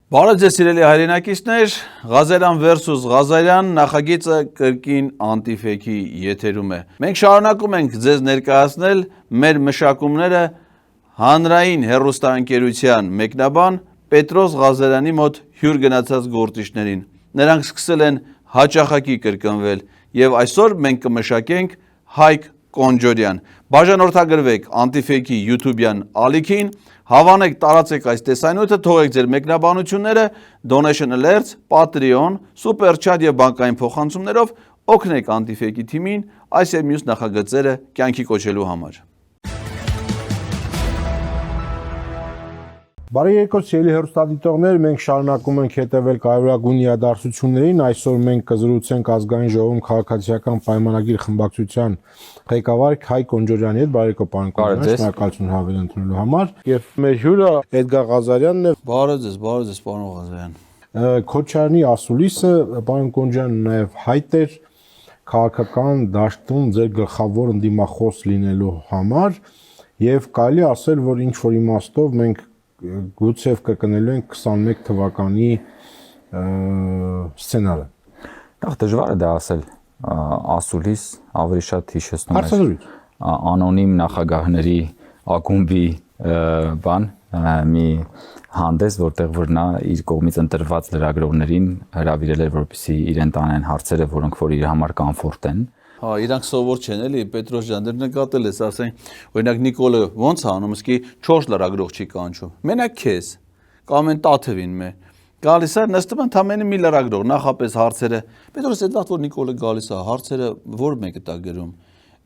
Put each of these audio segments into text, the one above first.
Բարև ձեզ սիրելի հայրենակիցներ, Ղազարյան versus Ղազարյան նախագիծը կրկին անտիֆեյքի եթերում է։ Մենք շարունակում ենք ձեզ ներկայացնել մեր մշակումները հանրային հեռուստաընկերության մեկնաբան Պետրոս Ղազարյանի մոտ հյուր գնացած գործիչներին։ Նրանք սկսել են հաճախակի կրկնվել եւ այսօր մենք կմշակենք Հայկ Կոնջորյան։ Բաժանորդագրվեք անտիֆեյքի YouTube-յան ալիքին, հավանեք, տարածեք այս տեսանյութը, թողեք ձեր մեկնաբանությունները Donation Alerts, Patreon, Super Chat եւ բանկային փոխանցումներով օգնեք անտիֆեյքի թիմին այս եւ մյուս նախագծերը կյանքի կոչելու համար։ Բարի երկու սիրելի հեռուստադիտողներ, մենք շարունակում ենք հետևել կարևորագույն իրադարձություններին։ Այսօր մենք կզրուցենք ազգային ժողովում քաղաքացիական պայմանագիր խմբակցության ղեկավար Հայկ Կոնջորյանի հետ։ Բարի երկու պարոն Կոնջորյան, շնորհակալություն հավել ընդունելու համար։ Եվ մեր հյուրը Էդգար Ղազարյանն է։ Բարև ձեզ, պարոն Ղազարյան։ Քոչարյանի ասուլիսը, պարոն Կոնջորյան, նաև հայտ էր քաղաքական դաշտում ձեր գլխավոր ընդդիմախոս լինելու համար եւ կարելի ասել, որ ինչ որ իմաստով մենք գուցե կրկնելու ենք 21 թվականի սցենարը։ Դա դժվար է դա ասել, ասուլիս ավելի շատ հիշեցնում է անոնիմ նախագահների ակումբի բան, մի հանդես, որտեղ որ նա իր կողմից ընտրված լրագրողներին հրավիրել էր, որպեսզի իրեն տանեն հարցերը, որոնք որ իր համար կոմֆորտ են։ Հա, իրանք սովոր չեն էլի, Պետրոս ջան, դեռ նկատել ես, ասենք, օրինակ Նիկոլը ոնց է անում, իսկի 4 լրագրող չի կանչում։ Մենակ քեզ, կամ են Տաթևին մե։ Գալիս է, նստում են թամենը մի լրագրող, նախապես հարցերը։ Պետրոս, այդ վաղ որ Նիկոլը գալիս է, հարցերը ո՞ր մեկը տա գրում։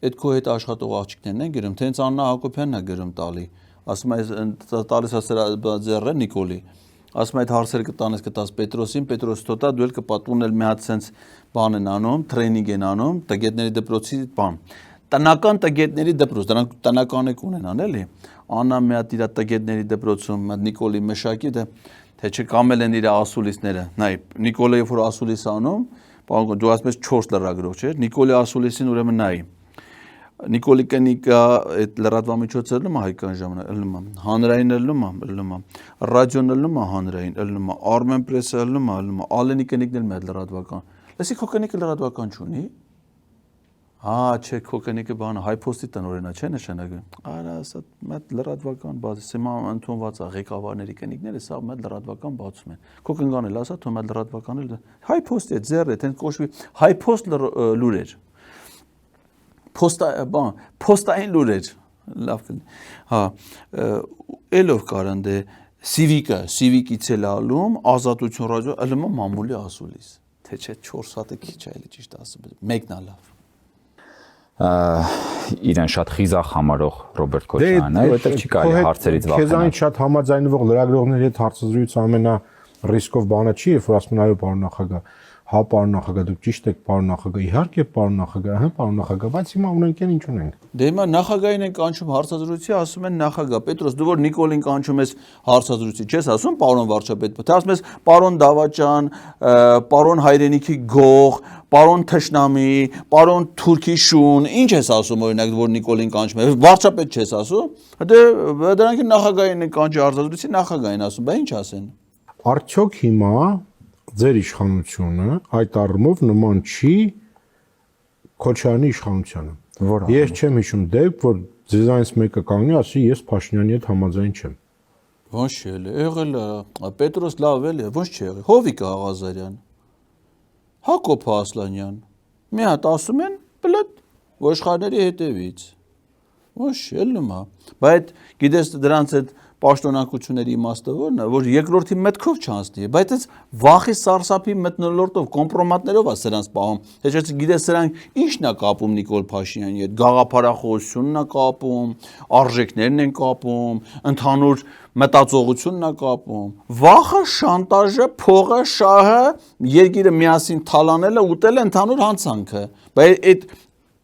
Այդ քո հետ աշխատող աղջիկներն են գրում, թե հենց Աննա Հակոբյանն է գրում տալի։ Ասում է, տալիս է սրա ձեռը Նիկոլի։ Ասում այդ հարցերը կտաս Պետրոսին, Պետրոս թոտա դու էլ կպատմում էլ մի հատ sense բան են անում, տրեյնինգ են անում, տգետների դպրոցի բան։ Տնական տգետների դպրոց, դրանք տնական եք ունենան, էլի։ Աննա մի հատ իր տգետների դպրոցում, Նիկոլի մշակի թե չկամել են իր ասուլիսները։ Նայ, Նիկոլը երբ որ ասուլիս անում, բան դու ասում ես 4 լրագրող, չէ՞։ Նիկոլի ասուլիսին ուրեմն նայ։ Նիկոլի կնիկա այդ լրատվամիջոցը ելնում է հայկական ժամանակ, ելնում է, հանրային ելնում է, ռադիոն ելնում է հանրային, ելնում է, Armen Press-ը ելնում է, Ալենի կնիկն էլ մեծ լրատվական։ Լսի քո կնիկը լրատվական չունի։ Հա, չէ, քո կնիկը բանը հայփոստի տնօրենա չէ նշանակում։ Արա, ասա մեծ լրատվական բաց, հիմա ընդունված է ղեկավարների կնիկները, սա մեծ լրատվական բացում են։ Քո կնկան էլ ասա, թող մեծ լրատվական էլ հայփոստի է, ձեռ է, տեն կոչվի հայփոստ լուրեր։ Փոստային լուրեր, լավ կլինի, հա, էլով կարան դե սիվիկից էլ ալում, ազատություն ռադիո, ելում է մամուլի ասուլիս, թե չէ 4 հատը քիչ այլի ճիշտ ասում, մեկն է լավ։ Իրեն շատ խիզախ համարող Ռոբերտ Քոչարյանը, որտեղ չի կարելի հարցերից վախենալ։ Քեզանից շատ համաձայնվող լրագրողների հետ հարցազրույցը ամենա ռիսկով բանը չի, երբ որ ասում են այո, պարոն նախագահ, հա պարոն նախագահ, դուք ճիշտ եք, պարոն նախագահ, իհարկե պարոն նախագահ, հա պարոն նախագահ, բայց հիմա ունենք են ինչ ունենք։ Դե հիմա նախագահին են կանչում հարցազրույցի, ասում են նախագահ, Պետրոս, դու որ Նիկոլին կանչում ես հարցազրույցի, չես ասում պարոն վարչապետ, թե ասում ես պարոն Դավաճան, պարոն հայրենիքի գող, պարոն Թշնամի, պարոն Թուրքի շուն, ինչ ես ասում օրինակ, որ Նիկոլին կանչում ես, վարչապետ չես ասում։ Դե դրանք նախագահին են կանչի հարցազրույցի, նախագահին ասում, բա ինչ ասեն։ Արդյոք հիմա ձեր իշխանությունը այդ առումով նման չի Քոչարյանի իշխանությանը։ Ես չեմ հիշում դեպք, որ ձեզանից մեկը կանգնի, ասի ես Փաշինյանի հետ համաձայն չեմ։ Ոնց չի եղել, Պետրոս լավ էլի, ոնց չի եղել։ Հովիկ Ղազարյան, Հակոբ Ասլանյան, մի հատ ասում են, բլեդ, ոշխարների հետևից։ Ոնց չի ելնում է։ Բայց գիտես դրանց այդ պաշտոնակությունների իմաստը որն է, որ երկրորդի մտքով չանցնի, բայց այս վախի սարսափի մթնոլորտով, կոմպրոմատներով է սրանց պահում։ Թե չէ գիտես սրանք ինչն է կապում Նիկոլ Փաշինյանի հետ, գաղափարախոսությունն է կապում, արժեքներն են կապում, ընդհանուր մտածողությունն է կապում։ Վախը, շանտաժը, փողը, շահը, երկիրը միասին թալանելը, ուտելը ընդհանուր հանցանքը։ Բայց այդ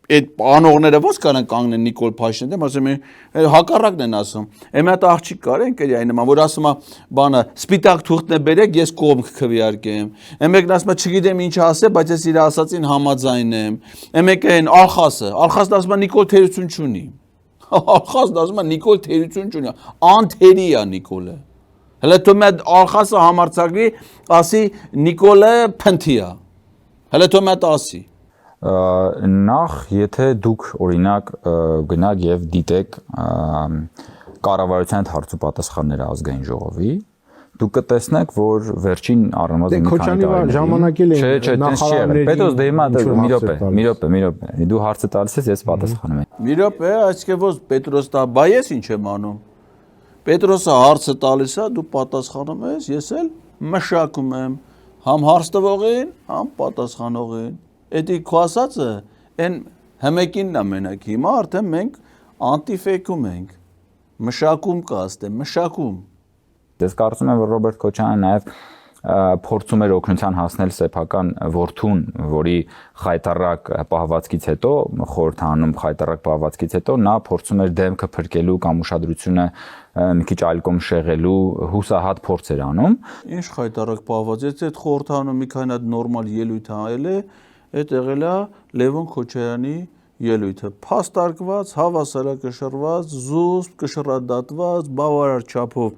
անողները ոնց կարան կանգնեն Նիկոլ Փաշինյանի դեմ, ասում են հակառակն են ասում։ Մի հատ աղջիկ կար են կերի այն նման, որ ասում է բանը սպիտակ թուղթն է բերեք, ես կողմ կքվեարկեմ։ Մեկն ասում է չգիտեմ ինչ ասե, բայց ես իր ասածին համաձայն եմ։ Մեկը այն Ալխասն ասում է Նիկոլ թերություն չունի։ Ալխասն ասում է Նիկոլ թերություն չունի, անթերի է Նիկոլը։ Հələ թող մեծ արխասը համարցակվի, ասի Նիկոլը փնթիա։ Հələ թող մեծ ասի։ Նախ եթե դուք օրինակ գնաք եւ դիտեք կառավարության հարցու պատասխանները ազգային ժողովի, դուք կտեսնեք, որ վերջին առնվազն մի քանի տարի ժամանակել են նախարարների Պետրոս դե հիմա մի րոպե դու հարցը տալիս ես, ես պատասխանում եմ։ Մի րոպե, այսինքն ոչ Պետրոս տա, բա ես ինչ եմ անում։ Պետրոսը հարցը տալիս է, դու պատասխանում ես, ես էլ մշակում եմ համ հարց տվողին, համ պատասխանողին։ Էդի քո ասածը այն հմեկինն է մենակ հիմա արդեն մենք անտիֆեյքում ենք։ Մշակում կա, աստե, մշակում։ Ես կարծում եմ, որ Ռոբերտ Քոչարյանը նաև փորձում էր օգնության հասնել սեփական որդուն, որի խայտարակ պահվածքից հետո, խորհրդանում խայտարակ պահվածքից հետո նա փորձում էր դեմքը փրկելու կամ ուշադրությունը մի քիչ այլ կողմ շեղելու հուսահատ փորձ էր անում։ Ինչ խայտարակ պահվածից այդ խորհրդանում մի քանի հատ նորմալ ելույթ ել է, այդ եղել է Լևոն Քոչարյանի ելույթը, փաստարկված, հավասարակշռված, զուսպ, կշռադատված, բավարար չափով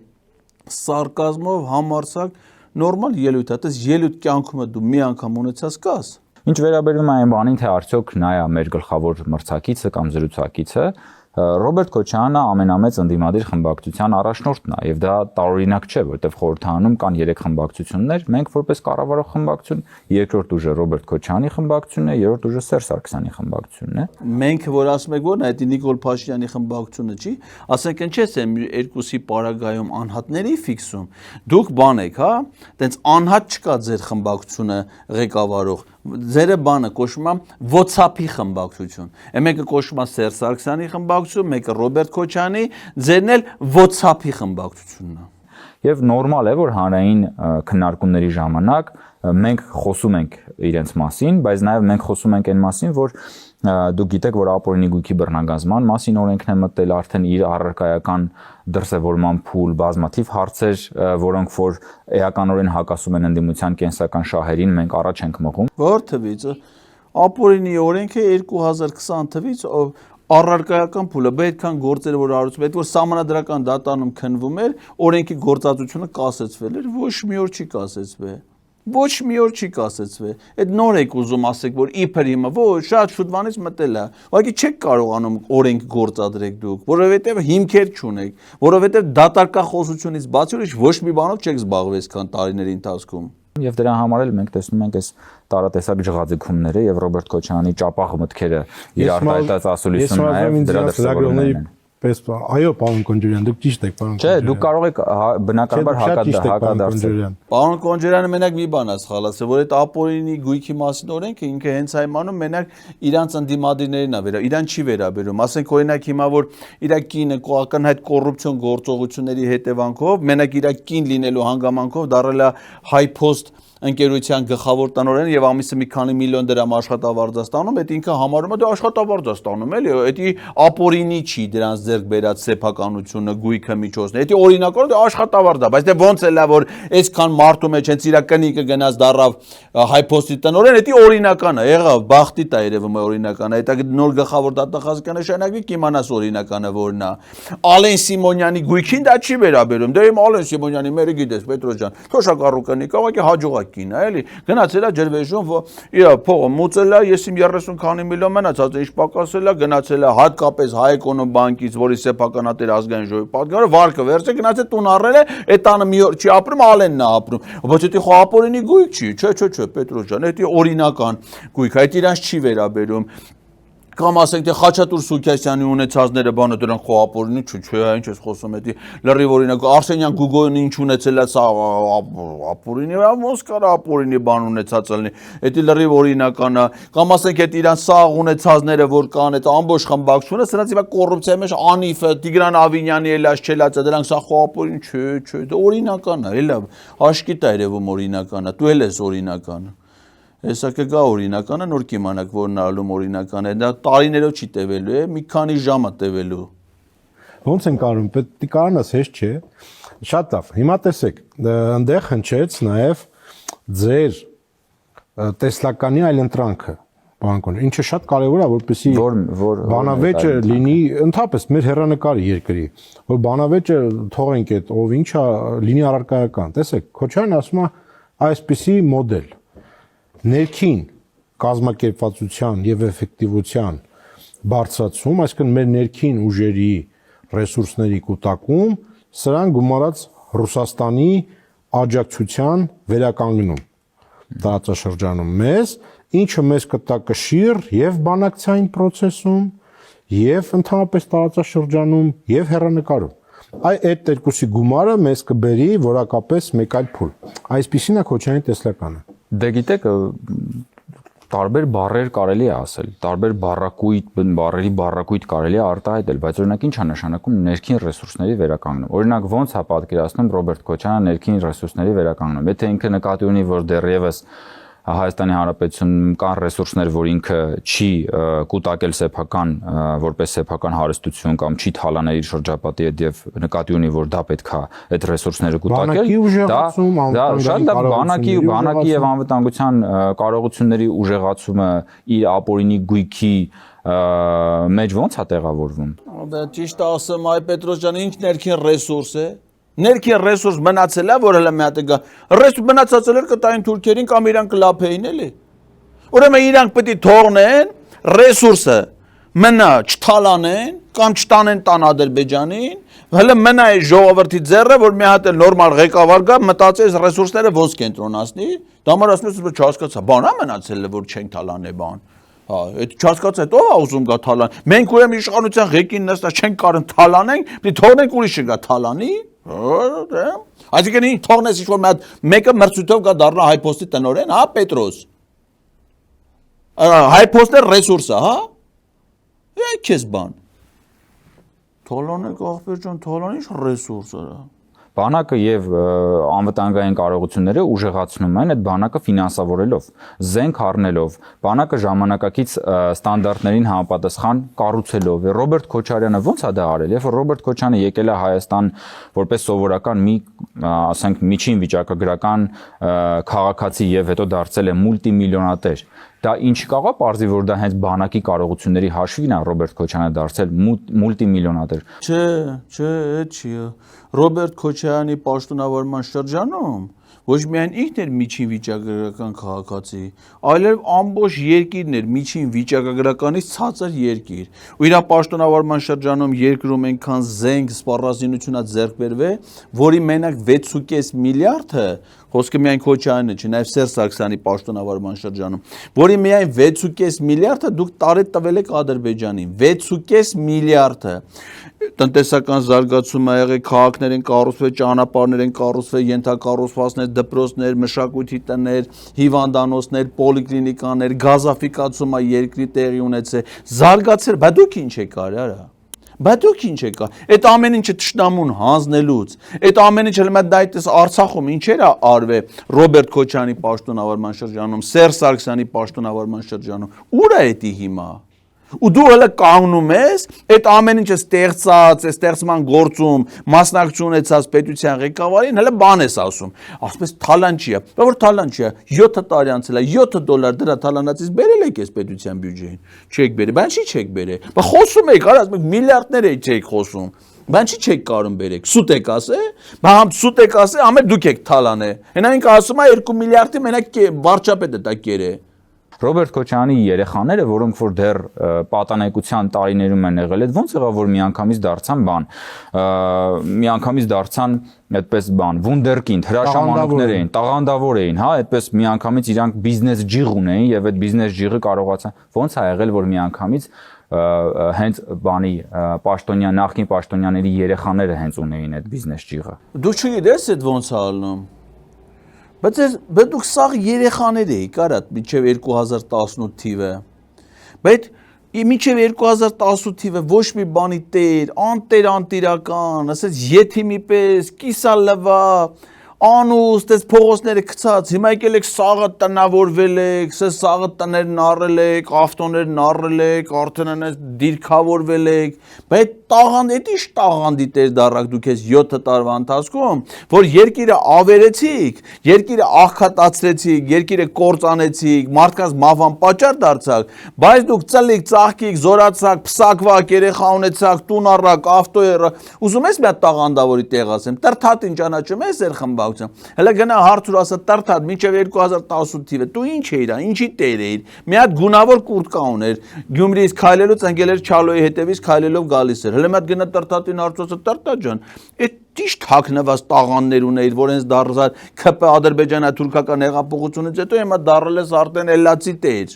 սարկազմով համարցակ նորմալ ելույթ է, դες ելույթ կյանքում դու մի անգամ ունեցած կաս։ Ինչ վերաբերում է այն բանին, թե արդյոք նա է մեր գլխավոր մրցակիցը կամ զրուցակիցը, Ռոբերտ Քոչարյանը ամենամեծ ընդդիմադիր խմբակցության առաջնորդն է, եւ դա տարօրինակ չէ, որտեղ խորհրդանում կան 3 խմբակցություններ, մենք որպես կառավարող խմբակցություն, երկրորդ ուժը Ռոբերտ Քոչարյանի խմբակցությունն է, երրորդ ուժը Սերժ Սարգսյանի խմբակցությունն է։ Մենք որ ասում ենք, որ դա Նիկոլ Փաշինյանի խմբակցությունը չի, ասենք ինչպես է երկուսի պարագայում անհատների ֆիքսում։ Դուք բան եք, հա, տենց անհատ չկա ձեր խմբակցությունը ղեկավարող։ Ձերը բանը կոչվում է WhatsApp-ի խմբակցություն։ Մեկը կոչվում է Սերժ Սարգսյանի խմբակցություն, մեկը Ռոբերտ Քոչարյանի, ձերն էլ WhatsApp-ի խմբակցությունն է։ Եվ նորմալ է, որ հանրային քննարկումների ժամանակ մենք խոսում ենք իրենց մասին, բայց նաև մենք խոսում ենք այն մասին, որ դուք գիտեք, որ ապօրինի գույքի բռնագազման մասին օրենքն է մտել արդեն իր առարկայական դրսևորման փուլ, բազմաթիվ հարցեր, որոնք որ էականորեն հակասում են ընդդիմության կենսական շահերին, մենք առաջ ենք մղում։ Որ թվից ապօրինի օրենքը 2020 թվից առարկայական փուլը, այդքան գործեր որ արվում, այդ որ սահմանադրական դատանում քննվում էր, օրենքի գործածությունը կասեցվել էր, ոչ մի օր չի կասեցվել։ Ոչ մի օր չի կասեցվել։ Այդ նոր եք ուզում ասեք, որ իբր հիմա ոչ շատ շուտվանից մտել է։ Ուղղակի չեք կարողանում օրենք գործադրեք դուք, որովհետև հիմքեր չունեք, որովհետև դատարկախոսությունից բացի ուրիշ ոչ մի բանով չեք զբաղվել այսքան տարիների ընթացքում։ Եվ դրա համար էլ մենք տեսնում ենք այս տարատեսակ ջղաձգումները եւ Ռոբերտ Քոչարյանի ճապաղ մտքերը իր արտահայտած ասուլիսում նաեւ դրա դրսևորումներն են։ Այո, պարոն Կոնջուրյան, դուք ճիշտ եք, պարոն։ Չէ, դուք կարող եք բնականաբար հակադարձել։ Պարոն Կոնջուրյանը մենակ մի բան ասել, որ այդ ապօրինի գույքի մասին օրենքը ինքը հենց այմանում մենակ իրանց ընդդիմադիրներին է վերաբերում, իրան չի վերաբերում։ Ասենք օրինակ հիմա որ իր կինը ակնհայտ կոռուպցիոն գործողությունների հետևանքով, մենակ իր կին լինելու հանգամանքով դառել է HiPost ընկերության գլխավոր տնօրեն եւ ամիսը մի քանի միլիոն դրամ աշխատավարձ ստանում, այդ ինքը համարում է դա աշխատավարձ ստանում էլի, էդի ապօրինի չի դրանց ձեռք բերած սեփականությունը, գույքը միջոցն է, էդի օրինակորդ աշխատավարձ է, բայց դե ոնց էլ է որ այսքան մարդու մեջ հենց իր կնիկը գնաց դառավ HiPost-ի տնօրեն, էդի օրինական է, եղավ, բախտի տա երևում է օրինական է, դա նոր գլխավոր դատախազ կնշանակվի, կիմանաս օրինականը որն է։ Ալեն Սիմոնյանի գույքին դա չի վերաբերում, դե իմ Ալեն Սիմոնյանի մերը գիտես Պետրոս ջան, թոշակառուկանի կավակի հաջողակ կին է, էլի, գնացել է ջրվեժում, իր փողը մուծել է, ես իմ 30 քանի միլիոն մնացած է, ինչ պակասել է, գնացել է հատկապես Հայ-Էկոնոմ բանկից, որի սեփականատեր ազգային ժողովի պատգամավորը, վարկը վերցրել, գնացել տուն առել է, այդ տանը մի օր չի ապրում, Ալենն է ապրում, բայց դա խո ապօրինի գույք չի, չէ, Պետրոս ջան, դա օրինական գույք, այդ իրանց չի վերաբերում։ Կամ ասենք թե Խաչատուր Սուքյասյանի ունեցածները բանը դրանք խո ապօրինի չէ, ինչ ես խոսում էդի լրիվ օրինակ Արսենյան Գուգոյանը ինչ ունեցել է սա ապօրինի, ոնց կարա ապօրինի բան ունեցած լինի, էդի լրիվ օրինական է, կամ ասենք այդ իրան սաղ ունեցածները որ կան, այդ ամբողջ խմբակցությունը, սրանց հիմա կոռուպցիայի մեջ Անիֆը, Տիգրան Ավինյանի էլաս չելացը, դրանք սա խո ապօրին չէ, դա օրինական է, էլա հաշկի տա երևում օրինական է, դու էլ ես օրինական։ Հեսա կգա օրինականը, նոր կիմանաք որն ալում օրինական է, դա տարիներով չի տևելու է, մի քանի ժամ է տևելու։ Ոնց են կարում, պետք է կարանաս հեշտ չէ։ Շատ լավ։ Հիմա տեսեք, այնտեղ հնչեց նաև ձեր տեսլականի այլընտրանքը։ բանկոներ։ Ինչը շատ կարևոր է, որպեսզի որ բանավեճը լինի ընդհանրապես մեր հերանեկարի երկրի, որ բանավեճը թողենք այդ ով ինչա լինի առարկայական։ Տեսեք, Քոչարյանն ասում է այսպիսի մոդել ներքին կազմակերպվածության եւ էֆեկտիվության բարձրացում, այսինքն մեր ներքին ուժերի ռեսուրսների կուտակում, սրան գումարած Ռուսաստանի աջակցության վերականգնում տարածաշրջանում մեզ, ինչը մեզ կտա կշիռ եւ բանակցային process-ում, եւ ընդհանրապես տարածաշրջանում եւ հեռանկարում։ Այդ երկուսի գումարը մեզ կբերի որակապես մեկ այլ փուլ։ Այսպիսին է Քոչարյանի տեսլականը։ Դե գիտեք, տարբեր բառեր կարելի է ասել, տարբեր բառերի բառակույտ կարելի է արտահայտել, բայց օրինակ ինչ է նշանակում ներքին ռեսուրսների վերականգնում։ Օրինակ ոնց է պատկերացնում Ռոբերտ Քոչարյանը ներքին ռեսուրսների վերականգնում։ Եթե ինքը նկատի ունի, որ դեռևս Հայաստանի Հանրապետությունում կան ռեսուրսներ, որ ինքը չի կուտակել սեփական որպես սեփական հարստություն կամ չի թալանել իր շրջապատի հետ եւ նկատի ունի, որ դա պետք է այդ ռեսուրսները կուտակել, դա շատ լավ բանակի եւ անվտանգության կարողությունների ուժեղացումը իր ապօրինի գույքի մեջ ոնց է տեղավորվում։ Դա ճիշտ ասեմ, այ Պետրոսյան, ինչ ներքին ռեսուրս է։ Ներքին ռեսուրս մնացել է, որ հələ մի հատ գա։ Ռեսուրս մնացածել էր կտային թուրքերին կամ իրանք կլափեին էլի։ Ուրեմն իրանք պետք է թողնեն ռեսուրսը մնա չթալանեն կամ չտանեն տան Ադրբեջանին, հələ մնա է ժողովրդի ձեռը, որ մի հատ նորմալ ղեկավար գա, մտածի այս ռեսուրսները ոնց կենտրոնացնի։ Դա համար ասում ես, չհասկացա, բան է մնացել, որ չենք թալանել բան։ Հա, այդ չհասկացա, ով է ուզում գա թալան։ Մենք ուրեմն իշխանության ղեկին նստած չենք կարող թալանենք, պիտի թողնենք ուրիշը գա թալանի։ Այսինքն ինչ թողնես ինչ-որ մեկը մրցույթով գա դառնա հայփոստի տնօրեն, հա, Պետրոս։ Հայփոստը ռեսուրս է, հա։ Քեզ բան։ Թալանեք ախպեր ջան, թալան ինչ ռեսուրս է։ Բանակը եւ անվտանգային կարողությունները ուժեղացնում են այդ բանակը ֆինանսավորելով, զենք առնելով, բանակը ժամանակակից ստանդարտներին համապատասխան կառուցելով։ Ռոբերտ Քոչարյանը ոնց է դա արել, երբ Ռոբերտ Քոչարյանը եկել է Հայաստան որպես սովորական մի, ասենք, միջին վիճակագրական քաղաքացի եւ հետո դարձել է մուլտիմիլիոնատեր։ Դա ինչ կարող է պարզի, որ դա հենց բանակի կարողությունների հաշվին է Ռոբերտ Քոչարյանը դարձել մուլտիմիլիոնատեր։ Չէ, այդ չի։ Ռոբերտ Քոչարյանի պաշտոնավարման շրջանում ոչ միայն ինքն էր միջին վիճակագրական քաղաքացի, այլև ամբողջ երկիրն էր միջին վիճակագրականից ցածր երկիր։ Ու իր պաշտոնավարման շրջանում երկրում այնքան զենք, սպառազինություն է ձեռք բերվել, որի մենակ 6.5 միլիարդը խոսքը միայն Քոչարյանը չի, նաև Սերժ Սարգսյանի պաշտոնավարման շրջանում, որի միայն 6.5 միլիարդը դուք տարի տվել եք Ադրբեջանին, 6.5 միլիարդը տնտեսական զարգացում ա եղել, քաղաքներ են կառուցվել, ճանապարհներ են կառուցվել, ենթակառուցվածքներ, դպրոցներ, մշակույթի տներ, հիվանդանոցներ, պոլիկլինիկաներ, գազաֆիկացում ա երկրի տեղի ունեցել, զարգացել, բա դուք ինչ եք արել, արա։ Բա դուք ինչ եք արել։ Այդ ամեն ինչը թշնամուն հանձնելուց, այդ ամեն ինչը հենց դա այդպես Արցախում ինչեր է արվել Ռոբերտ Քոչարյանի պաշտոնավարման շրջանում, Սերժ Սարգսյանի պաշտոնավարման շրջանում, ուր է դա հիմա։ Ու դու հələ կանգնում ես, այդ ամեն ինչը ստեղծած, ստեղծման գործում մասնակցություն ունեցած պետության ղեկավարին հələ բան ես ասում։ Ասես թալան չի, բա որ թալան չի, 7 տարի անցել է, $7 դրա թալանացից բերել եք այս պետության բյուջեին։ Չեք բերել, բան չի չեք բերել։ Բա խոսում եք, արած մենք միլիարդներ եք խոսում։ Բան չի չեք կարող բերեք, սուտ եք ասե, բա համ սուտ եք ասե, ամեն դուք եք թալանե։ Հենա ինքը ասում է 2 միլիարդի մենակ վարչապետը դա կերե։ Ռոբերտ Քոչարյանի երեխաները, որոնք որ դեռ պատանեկության տարիներում են եղել, այդ ոնց եղավ, որ միանգամից դարձան բան, միանգամից դարձան այդպես բան, վունդերկինդ, հրաշամանուկներ էին, տաղանդավոր էին, հա, այդպես միանգամից իրանք բիզնես ջիղ ունեին եւ այդ բիզնես ջիղը կարողացան, ոնց է եղել, որ միանգամից հենց բանի պաշտոնյա նախկին պաշտոնյաների երեխաները հենց ունեին այդ բիզնես ջիղը։ Դու չգիտես այդ ոնց է ալնում։ Բայց դուք սաղ երեխաներ էիք, արդ, մինչև 2018 թիվը։ Բայց մինչև 2018 թիվը ոչ մի բանի տեր, անտեր անտիրական, ասես եթիմի պես, կիսալվա, անուստ, այս փողոցները գցած, հիմա եկել եք սաղը տնավորվել եք, սաղը տներն առել եք, ավտոներն առել եք, արդեն այս դիրքավորվել եք, բայց տաղանդ, էդ ինչ տաղանդի տեր դարակ դուք ես 7 տարվա ընթացքում, որ երկիրը ավերեցիք, երկիրը աղքատացրեցիք, երկիրը կործանեցիք, մարդկանց մահվան պատճառ դարձաք, բայց դուք ծլիկ, ծաղկիք, զորացաք, փսակվակ, երեխա ունեցաք, տուն առաք, ավտո եղաք, ուզում ես մի հատ տաղանդավորի տեղ ասեմ, Տրթատին ճանաչում ես ձեր խմբակցություն, հələ գնա հարցուր ասա Տրթատ մինչև 2018 թիվը, դու ինչ էիր, ինչի տեր էիր, մի հատ գունավոր կուրտկա ուներ, Գյումրիից քայլելուց ընկել էր Չալոյի հետևից քայլելով գալիս էր, հələ մի հատ գնա Տրթատին հարցուցը Տրթատ ջան, այդ ճիշտ հագնված տաղանդներ ունեիր, որ հենց դարձար ՔՊ ադրբեջանա-թուրքական հեղափոխությունից հետո հիմա դառել ես արդեն էլացի տեր։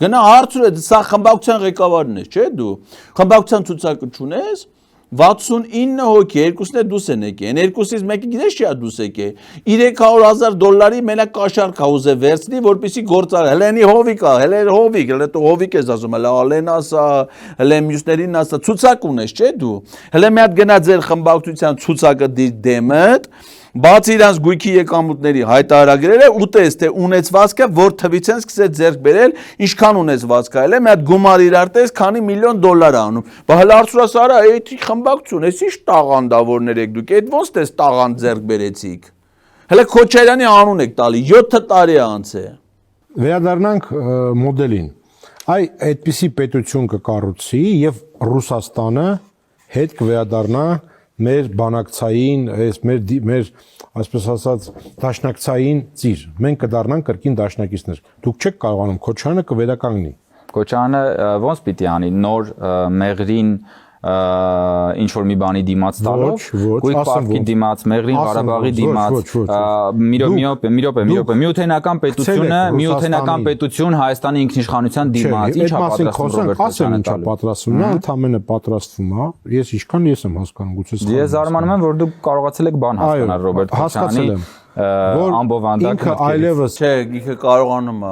Գնա հարցուր է, սա խմբակցության ղեկավարն է, չէ՞ դու։ Խմբակցության ցուցակը չունես, 69 հոգի, երկուսն է դուս են եկել, երկուսից մեկը գիտես չի դուս եկել, $300,000 մենակ կաշառք ուզե վերցնի, որպեսի գործար, հլենի հովիկ, հələ հովիկ, հələ դու հովիկ ես ասում, հələ ալեն ասա, հələ մյուսներին ասա, ցուցակ ունես, չէ՞ դու։ Հələ մի հատ գնա ձեր խմբակցության ցուցակը դիր դեմդ, բացի իրանց գույքի եկամուտների հայտարարագրերը ուտես թե ունեցվածքը որ թվից են սկսեց ձեռք բերել ինչքան ունեցվածք այլ է մի հատ գումար իրար տես քանի միլիոն դոլար անում բահալ արծուրաս արա էդի խմբակցություն էս ինչ տաղանդավորներ եք դուք այդ ոնց տես տաղանդ ձեռք բերեցիք հələ Քոչարյանի անուն եք տալի 7 տարի անց է վերադառնանք մոդելին այ այդպիսի պետություն կկառուցի եւ Ռուսաստանը հետ կվերադառնա մեր բանակցային, մեր այսպես ասած դաշնակցային ծիր։ Մենք կդառնանք կրկին դաշնակիցներ։ Դուք չեք կարողանում Քոչարյանը կվերականգնի։ Քոչարյանը ոնց պիտի անի նոր մեղրին ինչ որ մի բանի դիմաց տալով, գույք պարտքի դիմաց, Մեղրին Ղարաբաղի դիմաց, միութենական պետություն Հայաստանի ինքնիշխանության դիմաց, ինչ պատրաստվում Ռոբերտ Քոչարյանը, ընդամենը պատրաստվում է, ես ինչքան ես եմ հասկանում, գուցե ես զարմանում եմ, որ դուք կարողացել եք բան հասկանալ Ռոբերտ Քոչարյանի ամբովանդակը այլևս չէ, ինքը կարողանում է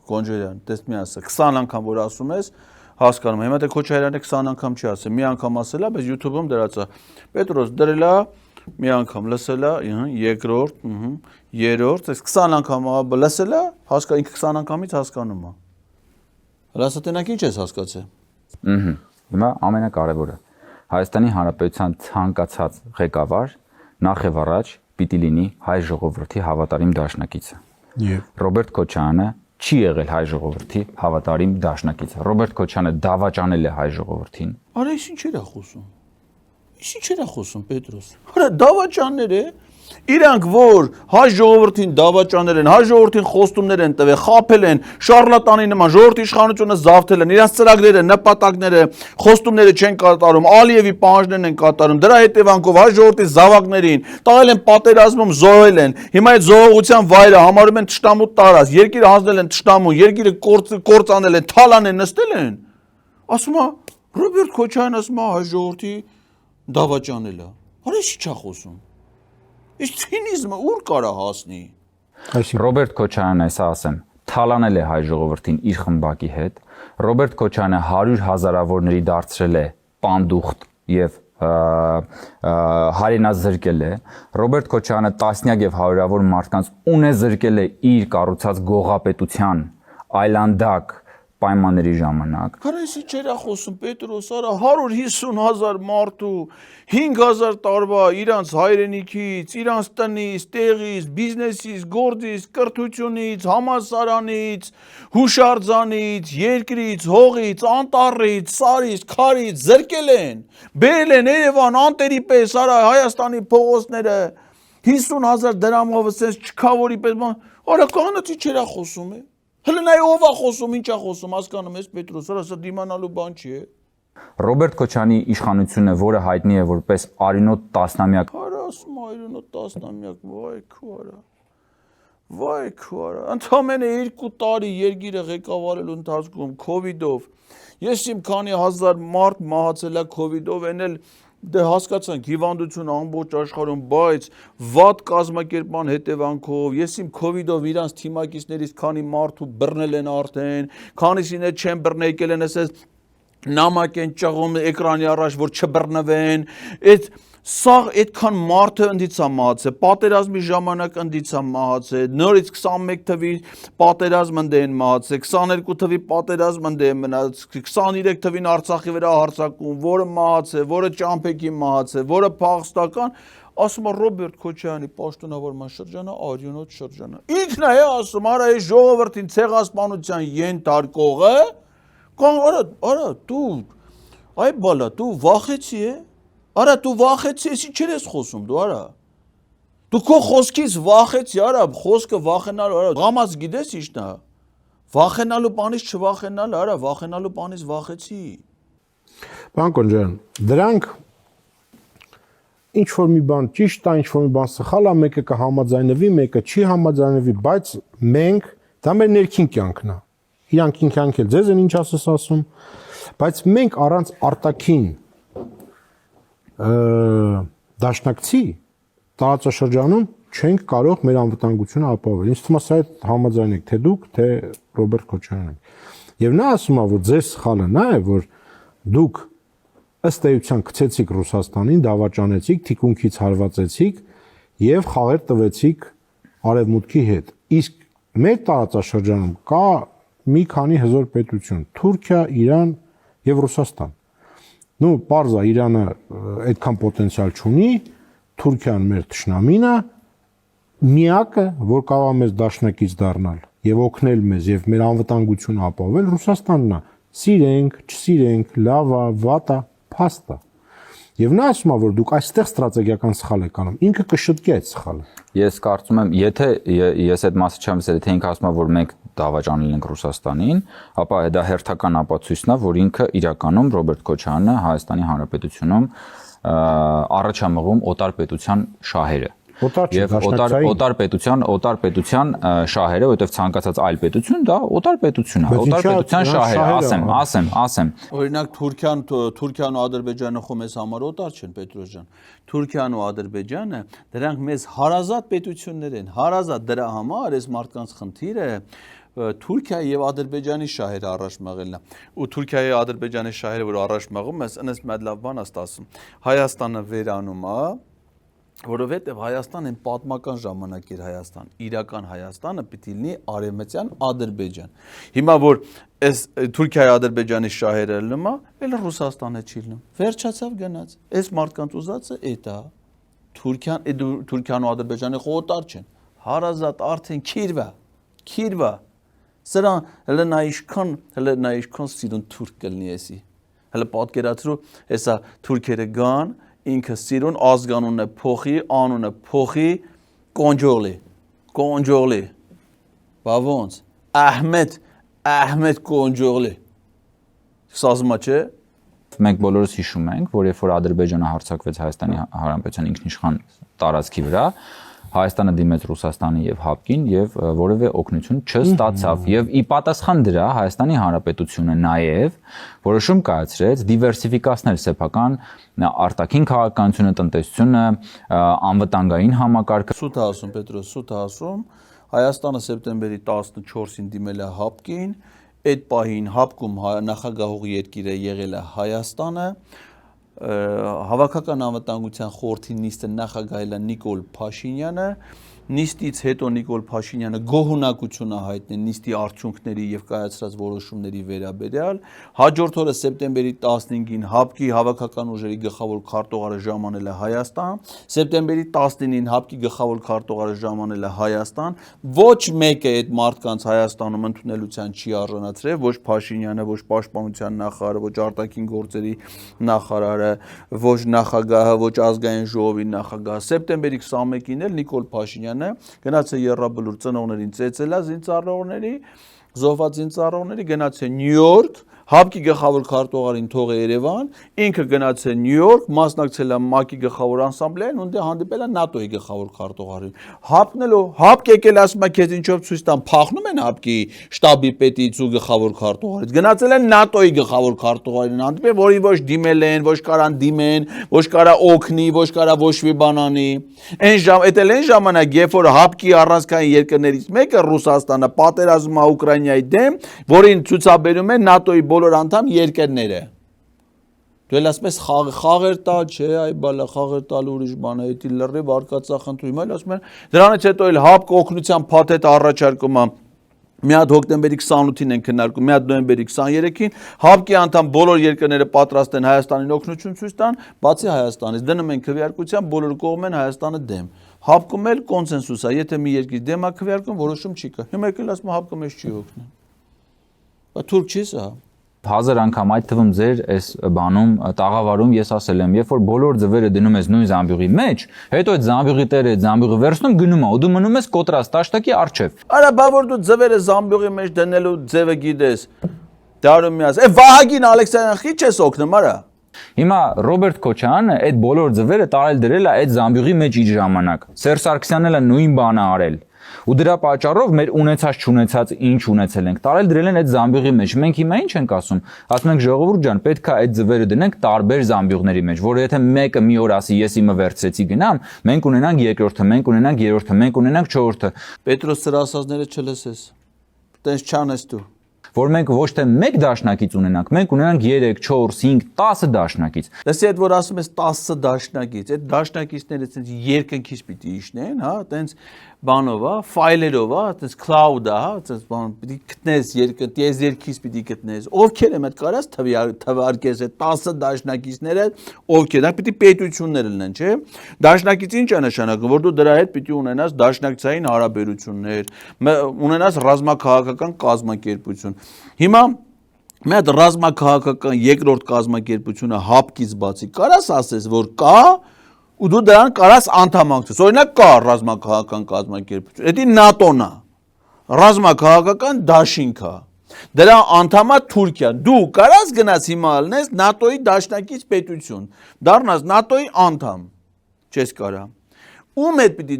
Գոնջարյան, տես մի ասա, 20 անգամ որ ասում ես հասկանում եմ, հիմա թե Քոչարյանը 20 անգամ չի ասել, մի անգամ ասել է, բայց YouTube-ում դրած է։ Պետրոս դրել է, մի անգամ լսել է, երկրորդ, երրորդ, այս 20 անգամ լսել է, ինքը 20 անգամից հասկանում է։ Հələ տենակ ինչ ես հասկացել։ Հիմա ամենակարևորը Հայաստանի Հանրապետության ցանկացած ղեկավար նախ եւ առաջ պիտի լինի հայ ժողովրդի հավատարիմ դաշնակիցը։ Ռոբերտ Քոչարյանը չի եղել հայ ժողովրդի հավատարիմ դաշնակիցը։ Ռոբերտ Քոչարյանը դավաճանել է հայ ժողովրդին։ Արա ինչ էր խոսում։ Ինչ էր խոսում Պետրոս։ Արա դավաճաններ է։ Իրանք որ հայ ժողովրդին դավաճանել են, հայ ժողովրդին խոստումներ են տվել, խաբել են, շարլատանի նման ժողովրդի իշխանությունը զավթել են, իրանց ծրագրերը, նպատակները, խոստումները չեն կատարում, Ալիևի պահանջներն են կատարում, դրա հետևանքով հայ ժողովրդի զավակներին տաղել են պատերազմում, զոհել են, հիմա այդ զոհողության վայրը համարում են թշնամու տարած, երկիրը հանձնել են թշնամու, երկիրը կործանել են, թալան են, նստել են։ Ասում է Ռոբերտ Քոչարյանը ասում է հայ ժողովրդի դավաճանելը։ Արա ի՞նչ է խոսում։ Իսկ ցինիզմը ուր կարա հասնի։ Ռոբերտ Քոչարյանը այսա ասեմ, թալանել է հայ ժողովրդին իր խմբակի հետ։ Ռոբերտ Քոչարյանը 100 հազարավորների դարձրել է պանդուխտ եւ հայրենազրկել է։ Ռոբերտ Քոչարյանը տասնյակ եւ հարյուրավոր մարդկանց ունեզրկել է իր կառուցած գողապետության այլանդակ պայմանների ժամանակ։ Քարեսի չերա խոսում Պետրոս, արա 150,000 մարդու 5,000 տարվա իրանց հայրենիքից, իրանց տնից, տեղից, բիզնեսից, գործից, կրթությունից, համալսարանից, հուշարձանից, երկրից, հողից, անտառից, սարից, քարից զրկել են։ Բերել են Երևան անտերի պես, արա Հայաստանի փողոցները 50,000 դրամով ասես չքավորի պես, արա կանացի չերա խոսում է։ Հələ նայ ով է խոսում, ինչ է խոսում, հասկանում ես Պետրոս, սա դիմանալու բան չի է։ Ռոբերտ Քոչարյանի իշխանությունը, որը հայտնի է որպես արյունոտ տասնամյակ։ Արա ասում արյունոտ տասնամյակ, վայ քո արա։ Ընդամենը 2 տարի երկիրը ղեկավարելու ընթացքում COVID-ով, ես իմ քանի հազար մարդ մահացել է COVID-ով, էնել դե հասկացանք հիվանդություն ամբողջ աշխարհում, բայց վատ կազմակերպման հետևանքով, ես իմ COVID-ով իրանց թիմակիցներից քանի մարդու բռնել են արդեն, քանիսին էլ չեն բռնել, եկել են ասես նամակ են ճղում էկրանի առաջ, որ չբռնվեն, այդ Սա այդքան մարդը ընդիցա մահացել, պատերազմի ժամանակ ընդիցա մահացել, նորից 21 թվի պատերազմ ընդեն մահացել, 22 թվի պատերազմ ընդեն մնաց, 23 թվին Արցախի վրա հարձակում, որը մահացել, որը ճամփեքի մահացել, որը փախստական, ասում է Ռոբերտ Քոչարյանի պաշտոնավորման շրջանը արյունոտ շրջանը։ Ինքն է ասում, արա այս ժողովրդին ցեղասպանության ենթարկողը, արա դու այ բալա դու վախեցի է։ Արա դու վախեցի, εσύ չեր ես խոսում դու, արա։ Դու քո խոսքից վախեցի, արա, խոսքը վախենալու, արա, ղամած գիտես ի՞նչն է։ Վախենալու բանից չվախենալ, արա, վախենալու բանից վախեցի։ Պարոն Կոնջարյան, դրանք ինչ որ մի բան ճիշտ է, ինչ որ մի բան սխալ է, մեկը կհամաձայնվի, մեկը չի համաձայնվի, բայց մենք դա մեր ներքին կյանքն է։ Իրանք ինքյանք էլ ձեզ են ինչ ասում, բայց մենք առանց արտաքին դաշնակցի տարածաշրջանում չենք կարող մեր անվտանգությունը ապահովել։ Ինձ թվում է սա համաձայն եք թե դուք, թե Ռոբերտ Քոչարյանը։ Եվ նա ասում է, որ ձեր սխալը նա է, որ դուք ըստ էության գցեցիք Ռուսաստանին, դավաճանեցիք, թիկունքից հարվածեցիք եւ խաղեր տվեցիք արևմուտքի հետ։ Իսկ մեր տարածաշրջանում կա մի քանի հզոր պետություն՝ Թուրքիա, Իրան եւ Ռուսաստան։ Ну, պարզ է, Իրանը այդքան պոտենցիալ չունի, Թուրքիան մեր թշնամին է, միակը, որ կարող է մեզ դաշնակից դառնալ եւ օգնել մեզ եւ մեր անվտանգությունը ապահովել, Ռուսաստանն է։ Սիրենք, չսիրենք, լավ է, վատ է, փաստ է։ Եվ նա ասում է, որ դուք այստեղ ստրատեգիական սխալ եք անում, ինքը կշտկի այդ սխալը։ Ես կարծում եմ, եթե ես այդ մասը չեմ ասել, թե ինքը ասում է, որ մենք դավաճանել ենք Ռուսաստանին, ապա դա հերթական ապացույցն է, որ ինքը իրականում Ռոբերտ Քոչարյանը Հայաստանի Հանրապետությունում առաջ է մղում օտար պետության շահերը։ Եվ օտար պետության շահերը, որտեղ ցանկացած այլ պետություն դա օտար պետություն է, օտար պետության շահերը, ասեմ։ Օրինակ Թուրքիան ու Ադրբեջանը խո մեզ համար օտար չեն, Պետրոս ջան։ Թուրքիան ու Ադրբեջանը դրանք մեզ հարազատ պետություններ են, հարազատ դրա համար այս մարդկանց խնդիրը Թուրքիայի եւ Ադրբեջանի շահերը առաջ մղելն է։ Ու Թուրքիայի եւ Ադրբեջանի շահերը, որ առաջ մղում ես, այնպես մի լավ բան ասում։ Հայաստանը վերանում է, որովհետև Հայաստան այն պատմական ժամանակ էր Հայաստան, իրական Հայաստանը պիտի լինի արևմտյան Ադրբեջան։ Հիմա որ այս Թուրքիայի Ադրբեջանի շահերը լնում է, էլ Ռուսաստանը չի լնում։ Վերջացավ գնաց։ Այս մարդկանց ուզածը էդ է։ Թուրքիան ու Ադրբեջանը խոտար չեն։ Հարազատ արդեն քիրվա։ Սրան հələ նա իշքան սիրուն թուրք կլինի էսի։ Հələ պատկերացրու, հեսա թուրքերը գան, ինքը սիրուն ազգանունը փոխի, անունը փոխի, Կոնջողլի։ Բա ոնց։ Ահմեդ Կոնջողլի։ Սազմա չէ։ Մենք բոլորս հիշում ենք, որ երբ որ Ադրբեջանը հարձակվեց Հայաստանի Հանրապետության ինքնիշխան տարածքի վրա, Հայաստանը դիմեց Ռուսաստանի եւ ՀԱՊԿ-ին եւ որևէ օգնություն չստացավ եւ ի պատասխան դրա Հայաստանի Հանրապետությունը նաեւ որոշում կայացրեց դիվերսիֆիկացնել սեփական արտաքին քաղաքականությունը, տնտեսությունը, անվտանգային համակարգը։ Սուտ ասում Պետրոս, սուտ ասում Հայաստանը սեպտեմբերի 14-ին դիմել է ՀԱՊԿ-ին, այդ պահին ՀԱՊԿ-ում նախագահող երկիրը եղել է Հայաստանը, Հավաքական անվտանգության խորհրդի նիստը նախագահել է Նիկոլ Փաշինյանը, նիստից հետո Նիկոլ Փաշինյանը գոհունակություն հայտնել նիստի արդյունքների եւ կայացրած որոշումների վերաբերյալ, հաջորդ օրը սեպտեմբերի 15-ին ՀԱՊԿ-ի հավաքական ուժերի գլխավոր քարտուղարը ժամանել է Հայաստան, սեպտեմբերի 19-ին ՀԱՊԿ-ի գլխավոր քարտուղարը ժամանել է Հայաստան, ոչ մեկը այդ մարդկանց Հայաստանում ընդունելության չի արժանացրել, ոչ Փաշինյանը, ոչ Պաշտպանության նախարարը, ոչ արտաքին գործերի նախարարը, ոչ նախագահը, ոչ ազգային ժողովի նախագահը, սեպտեմբերի 21-ին էլ Նիկոլ Փաշինյանը գնաց է Եռաբլուր ծնողներին ծեծել է զինծառայողների, զոհված զինծառայողների, գնաց է Նյու Յորք, ՀԱՊԿ-ի գլխավոր քարտուղարին թող է Երևան, ինքը գնաց է Նյու Յորք, մասնակցել է ՄԱԿ-ի գլխավոր ասամբլեային, ու հանդիպել է ՆԱՏՕ-ի գլխավոր քարտուղարին։ ՀԱՊԿ եկել ասում է քեզ ինչով ցույց տամ, փախնում են ՀԱՊԿ-ի շտաբի պետից ու գլխավոր քարտուղարից։ Գնացել են ՆԱՏՕ-ի գլխավոր քարտուղարին հանդիպել, որին ոչ դիմել են, ոչ կարան դիմեն, ոչ կարա օգնի, ոչ կարա ոչ մի բան անի։ Այն ժամանակ, երբ որ ՀԱՊԿ-ի առանցքային երկրներից մեկը Ռուսաստանը պատերազմում է Ուկրաինայի դեմ, որին ցուցաբերում է ՆԱՏՕ-ի բոլոր անդամ երկրները։ Դու էլ ասում ես խաղեր տալ, չէ, այ բալա խաղեր տալ ուրիշ բան է, դա լրիվ արկածախնդրում եմ, այլ ասում են դրանից հետո էլ ՀԱՊԿ օգնության փաթեթ առաջարկում է մի հատ հոկտեմբերի 28-ին են քննարկում, մի հատ նոյեմբերի 23-ին ՀԱՊԿ-ի անդամ բոլոր երկրները պատրաստ են Հայաստանին օգնություն ցույց տան, բացի Հայաստանից դնում են քվեարկության, բոլոր կողմ են Հայաստանը դեմ։ ՀԱՊԿ-ում էլ կոնսենսուս է, եթե մի երկիր դեմ է քվեարկում, որոշում չի կա։ Հիմա եկել ասում ՀԱՊԿ-ը մեզ չի օգնում։ Բա թուրք չի սա։ 1000 անգամ այդ թվում ձեր այս բանում տաղավարում ես ասել եմ, երբ որ բոլոր ձվերը դնում ես նույն զամբյուղի մեջ, հետո այդ զամբյուղի տերը այդ զամբյուղը վերցնում գնում է, ու դու մնում ես կոտրած տաշտակի առջև։ Արա բա որ դու ձվերը զամբյուղի մեջ դնելու ձևը գիտես։ Դարում միաս։ Է Վահագին Ալեքսանդրյան խի չես օգնում, արա։ Հիմա Ռոբերտ Քոչյանը այդ բոլոր ձվերը տարել դրել է այդ զամբյուղի մեջ իր ժամանակ։ Սերժ Սարգսյանն էլ նույն բանը արել։ Ու դրա պատճառով մեր ունեցած չունեցած ինչ ունեցել ենք տարել դրել են այդ զամբյուղի մեջ։ Մենք հիմա ինչ ենք ասում։ Ասում ենք ժողովուրդ ջան, պետք է այդ ձվերը դնենք տարբեր զամբյուղների մեջ, որ եթե մեկը մի օր ասի ես իմը վերցրեցի գնամ, մենք ունենանք երկրորդը, մենք ունենանք երրորդը, մենք ունենանք չորրորդը։ Պետրոս սրա ասածները չլսես։ Տենց չանես դու։ Որ մենք ոչ թե մեկ դաշնակից ունենանք, մենք ունենանք 3, 4, 5, 10 դաշնակից։ Լսի այդ որ ասում ես 10 դաշնակից, այդ դաշնակիցները ցենց երկնքից պիտի իջնեն, հա, տենց բանով, հա, ֆայլերով, հա, տենց cloud-ա, հա, տենց բան պիտի գտնես երկից պիտի գտնես։ Ովքեր են այդ կարած թվարկես այդ 10 դաշնակիցները, ովքեր, դա պիտի պետություններ լինեն, չէ՞։ Դաշնակից ինչ է նշանակում, որ դու դրա հետ պիտի ունենաս դաշնակցային հարաբերություններ, ունենաս ռազմաքաղաքական կազմակերպություն։ Հիմա մի հատ ռազմաքաղաքական երկրորդ կազմակերպությունը ՀԱՊԿ-ից բացի կարաս ասես, որ կա ու դու դրան կարաս անդամակցես։ Օրինակ կա ռազմաքաղաքական կազմակերպություն, դա ՆԱՏՕ-ն է, ռազմաքաղաքական դաշինք է։ Դրա անդամա Թուրքիան։ Դու կարաս գնաս հիմա ալնես ՆԱՏՕ-ի դաշնակից պետություն, դառնաս ՆԱՏՕ-ի անդամ։ Չես կարա։ Ում հետ պիտի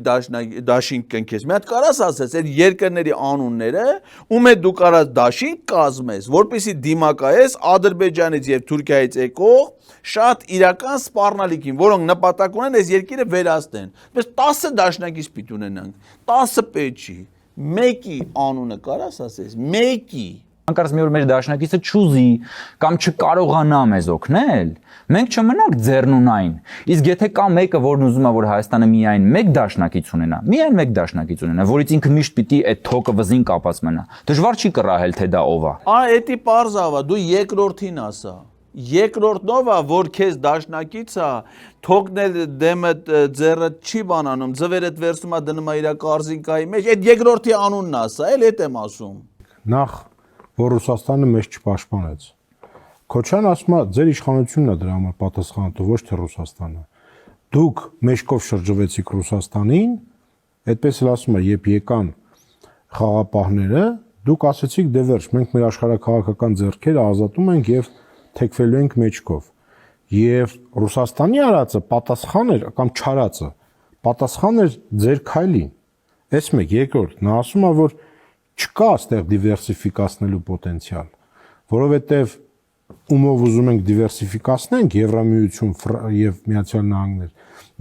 դաշինք կնքես։ Մի հատ կարաս ասես այդ երկրների անունները, ում հետ դու կարաս դաշինք կազմես, որպեսզի դիմակայես Ադրբեջանից եւ Թուրքիայից եկող շատ իրական սպառնալիքին, որոնք նպատակ ունեն այս երկիրը վերացնեն։ Բայց 10 դաշնակից պիտի ունենանք, 10 պետք չի։ Մեկի անունը կարաս ասես, մեկի։ Անկարծ մի օր մեր դաշնակիցը չուզի կամ չկարողանա մեզ օգնել, մենք չմնանք ձեռնունայն։ Իսկ եթե կա մեկը, որն ուզում է, որ Հայաստանը միայն մեկ դաշնակից ունենա, միայն մեկ դաշնակից ունենա, որից ինքը միշտ պիտի այդ թոկը վզին կապած մնա, դժվար չի կռահել, թե դա ով է։ Էդի պարզավա, դու երկրորդին ասա։ Երկրորդնով է, որ քեզ դաշնակից է, թողնել դեմը ձեռը չի բանանում, ձվերդ վերցում է դնում է իր կարզինկայի մեջ, այդ երկրորդի անունն ասա, էլ էդ եմ ասում։ Նախ որ Ռուսաստանը մեզ չպաշտպանեց։ Քոչյանը ասում է, ձեր իշխանությունն է դրա համար պատասխանատու, ոչ թե Ռուսաստանը։ Դուք մեջքով շրջվեցիք Ռուսաստանին, այդպես էլ ասում է, երբ եկան խաղապահները, դուք ասեցիք դե վերջ, մենք մեր աշխարհակաղակական ձեռքերը ազատում ենք եւ թեքվելու ենք մեջքով։ Եվ Ռուսաստանի արածը պատասխան էր կամ չարածը, պատասխան էր ձեր քայլին։ Այս մեկ, երկրորդ, նա ասում է, որ չկա այստեղ դիվերսիֆիկացնելու պոտենցիալ, որովհետև ումով ուզում ենք դիվերսիֆիկացնենք Եվրամիություն եւ Միացյալ Նահանգներ,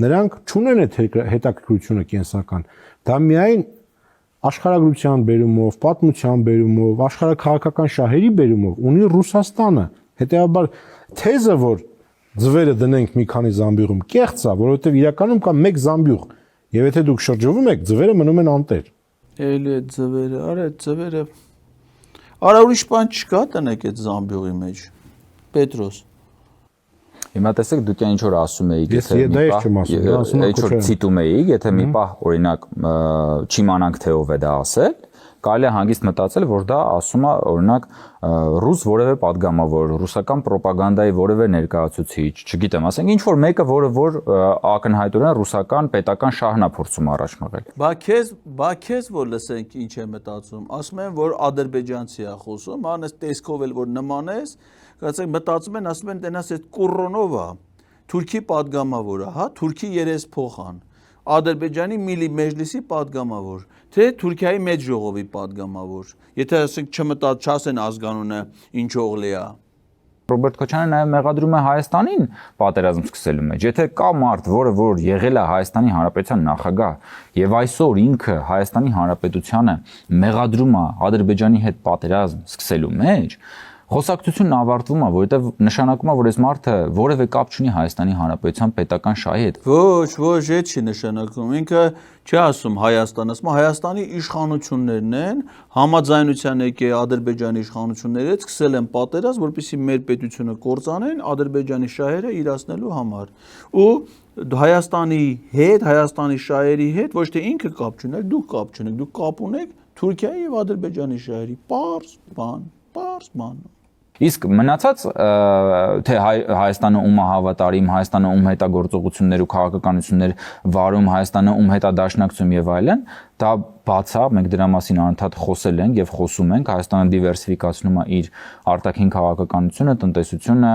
նրանք չունեն այդ հետաքրքրությունը կենսական, դա միայն աշխարհագրության բերումով, պատմության բերումով, աշխարհակաղակական շահերի բերումով ունի Ռուսաստանը, հետեւաբար թեզը, որ ձվերը դնենք մի քանի զամբյուղում, կեղծ է, որովհետև իրականում կա մեկ զամբյուղ, եւ եթե դուք շրջվում եք, ձվերը մնում են անտեր։ Էլի այդ ձվերը, արա այդ ձվերը։ Արա ուրիշ բան չկա տնեք այդ զամբյուղի մեջ։ Պետրոս։ Հիմա տեսեք դուք ինչ որ ասում էիք, եթե ինչ որ ցիտում էիք, եթե մի պահ օրինակ չիմանանք թե ով է դա ասել, կարելի է հանգիստ մտածել, որ դա ասում է օրինակ ռուս որևէ падգամավոր, ռուսական ռոպագանդայի որևէ ներկայացուցիչ, չգիտեմ, ասենք ինչ որ մեկը, որ ակնհայտորեն ռուսական պետական շահն է փորձում առաջ մղել։ Բա քեզ որ լսենք ինչ է մտածում, ասում են որ ադրբեջանցի է խոսում, անես տեսքով էլ որ նման ես, ասենք մտածում են, ասում են տենաս այդ Կուրոնովա, Թուրքի падգամավորը, հա, Թուրքի երեսփոխան, Ադրբեջանի Միլի Մեջլիսի падգամավոր, թե Թուրքիայի մեծ ժողովի падգամավոր։ Եթե ասենք չասեն ազգանունը ինչող լիա։ Ռոբերտ Քոչյանը նաև մեղադրում է Հայաստանին պատերազմ սկսելու մեջ։ Եթե կա մարդ, որ եղել է Հայաստանի Հանրապետության նախագահ եւ այսօր ինքը Հայաստանի Հանրապետությանը մեղադրում է Ադրբեջանի հետ պատերազմ սկսելու մեջ, Խոսակցությունն ավարտվում է, որովհետև նշանակում է, որ այս մարդը որևէ կապ չունի Հայաստանի Հանրապետության պետական շահի հետ։ Ոչ, այդ չի նշանակում։ Ինքը չի ասում Հայաստան, ասում է Հայաստանի իշխանություններն են համաձայնության եկե Ադրբեջանի իշխանությունների հետ սկսել են պատերազմ, որպեսզի մեր պետությունը կործանեն Ադրբեջանի շահերը իրացնելու համար։ Ու Հայաստանի հետ, Հայաստանի շահերի հետ ոչ թե ինքը կապ չունեք, դուք կապ չունեք, դուք կապ ունեք Թուրքիայի եւ Ադրբեջանի շահերի։ Պարզ բան։ Իսկ մնացած թե Հայաստանը ում է հավատարիմ, Հայաստանը ում հետ է գործողություններ ու քաղաքականություններ վարում, Հայաստանը ում հետ է դաշնակցում եւ այլն, դա բաց է, մենք դրա մասին անընդհատ խոսել ենք եւ խոսում ենք, Հայաստանը դիվերսիֆիկացնում է իր արտաքին քաղաքականությունը, տնտեսությունը,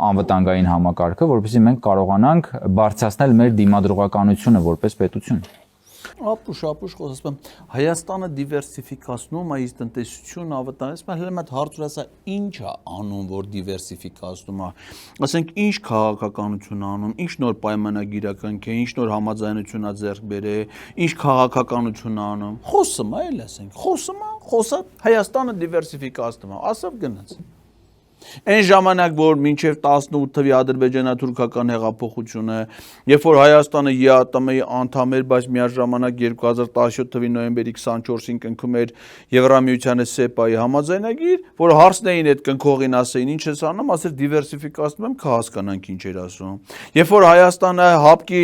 անվտանգային համակարգը, որովհետեւ մենք կարողանանք բարձրացնել մեր դիմադրողականությունը որպես պետություն։ Ապուշ խոսում եմ Հայաստանը դիվերսիֆիկացնում է իր տնտեսությունը ավտարեցում, հենց այդ հարցը ինչ է անում, որ դիվերսիֆիկացնում է։ Ասենք ինչ քաղաքականություն անում, ինչ նոր պայմանագիրական է, ինչ նոր համաձայնություն է ձեռք բերել, ինչ քաղաքականություն անում։ Խոսում է, էլ ասենք, խոսա Հայաստանը դիվերսիֆիկացնում է, ասավ գնաց։ Այն ժամանակ, որ մինչև 18 թվականի ադրբեջանա-թուրքական հեղափոխությունը, երբ որ Հայաստանը ԵԱՏՄ-ի անդամ էր, բայց միաժամանակ 2017 թվականի նոյեմբերի 24-ին կնքում էր Եվրամիությանի ՍԵՊԱ-ի համաձայնագիր, որ հարցնեին այդ կնքողին ասեին ինչ ես անում, ասեր դիվերսիֆիկացնում եմ, կհասկանանք ինչ էր ասում։ Երբ որ Հայաստանը ՀԱՊԿ-ի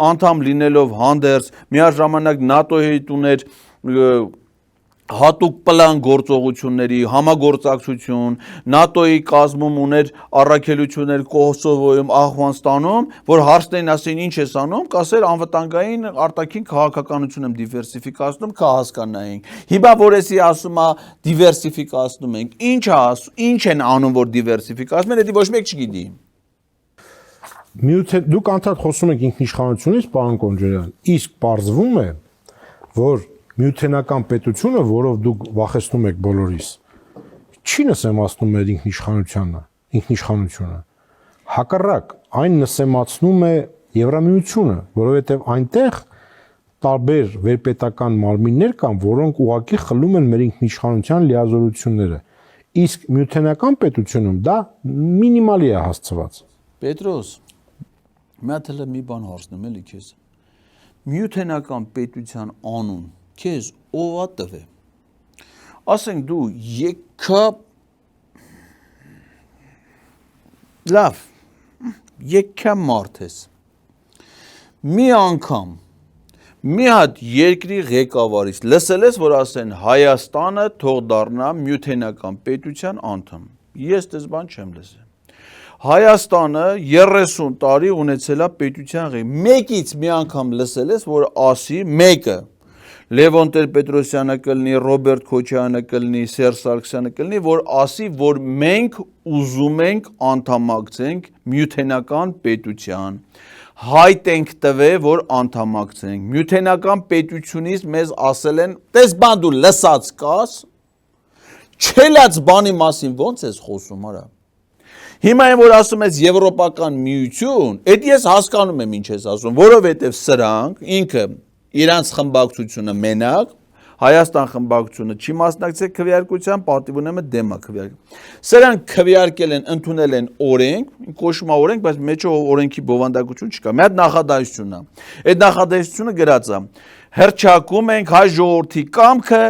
անդամ լինելով հանդերձ միաժամանակ ՆԱՏՕ-ի հետ ուներ հատուկ պլան գործողությունների համագործակցություն, ՆԱՏՕ-ի կազմում ուներ առաքելություններ Կոսովոյում, Աֆղանստանում, որ հարցներին ասեին ինչ ես անում, կասեր անվտանգային արտաքին քաղաքականություն եմ դիվերսիֆիկացնում, կհասկանայինք։ Հիմա որ էսի ասում է դիվերսիֆիկացնում ենք, ինչ են անում որ դիվերսիֆիկացնում են, դա ոչ մեկ չգիտի։ Դուք անդադ խոսում եք ինքնիշխանությունից, պարոն Կոնջարյան, իսկ պարզվում է, որ միութենական պետությունը, որով դուք վախեցնում եք բոլորիս, չի նսեմացնում մեր ինքնիշխանությունը։ Հակառակ, այն նսեմացնում է Եվրամիությունը, որովհետև այնտեղ տարբեր վերպետական մարմիններ կան, որոնք ուղղակի խլում են մեր ինքնիշխանության լիազորությունները։ Իսկ միութենական պետությունում դա մինիմալի է հասցված։ Պետրոս, մյաթել մի բան հարցնեմ էլի քեզ։ Միութենական պետության անուն քեզ ով է տվել։ Ասենք դու եկա մարդ ես։ Մի անգամ մի հատ երկրի ղեկավարից լսել ես, որ ասեն Հայաստանը թող դառնա միութենական պետության անդամ։ Ես դες բան չեմ լսել։ Հայաստանը 30 տարի ունեցել է պետության ղեկավար։ Մեկից մի անգամ լսել ես, որ ասի մեկը Լևոն Տեր-Պետրոսյանը կլինի, Ռոբերտ Քոչարյանը կլինի, Սերժ Սարգսյանը կլինի, որ ասի, որ մենք ուզում ենք անդամակցենք միութենական պետության։ Հայտ ենք տվել, որ անդամակցենք։ Միութենական պետությունից մեզ ասել են, տես բան դու լսած կաս, չելած բանի մասին ոնց ես խոսում, արա։ Հիմա այն որ ասում ես եվրոպական միություն, այդ ես հասկանում եմ ինչ ես ասում, որովհետև սրանք ինքը իրանց խմբակցությունը մենակ, Հայաստան խմբակցությունը չի մասնակցել քվեարկության, պատիվ ունեմը դեմ է քվեարկել։ Սրանք քվեարկել են, ընդունել են օրենք, կոչվում է օրենք, բայց մեջը օրենքի բովանդակություն չկա։ Մի հատ նախադասություն է։ Այդ նախադասությունը գրած է. հռչակում ենք հայ ժողովրդի կամքը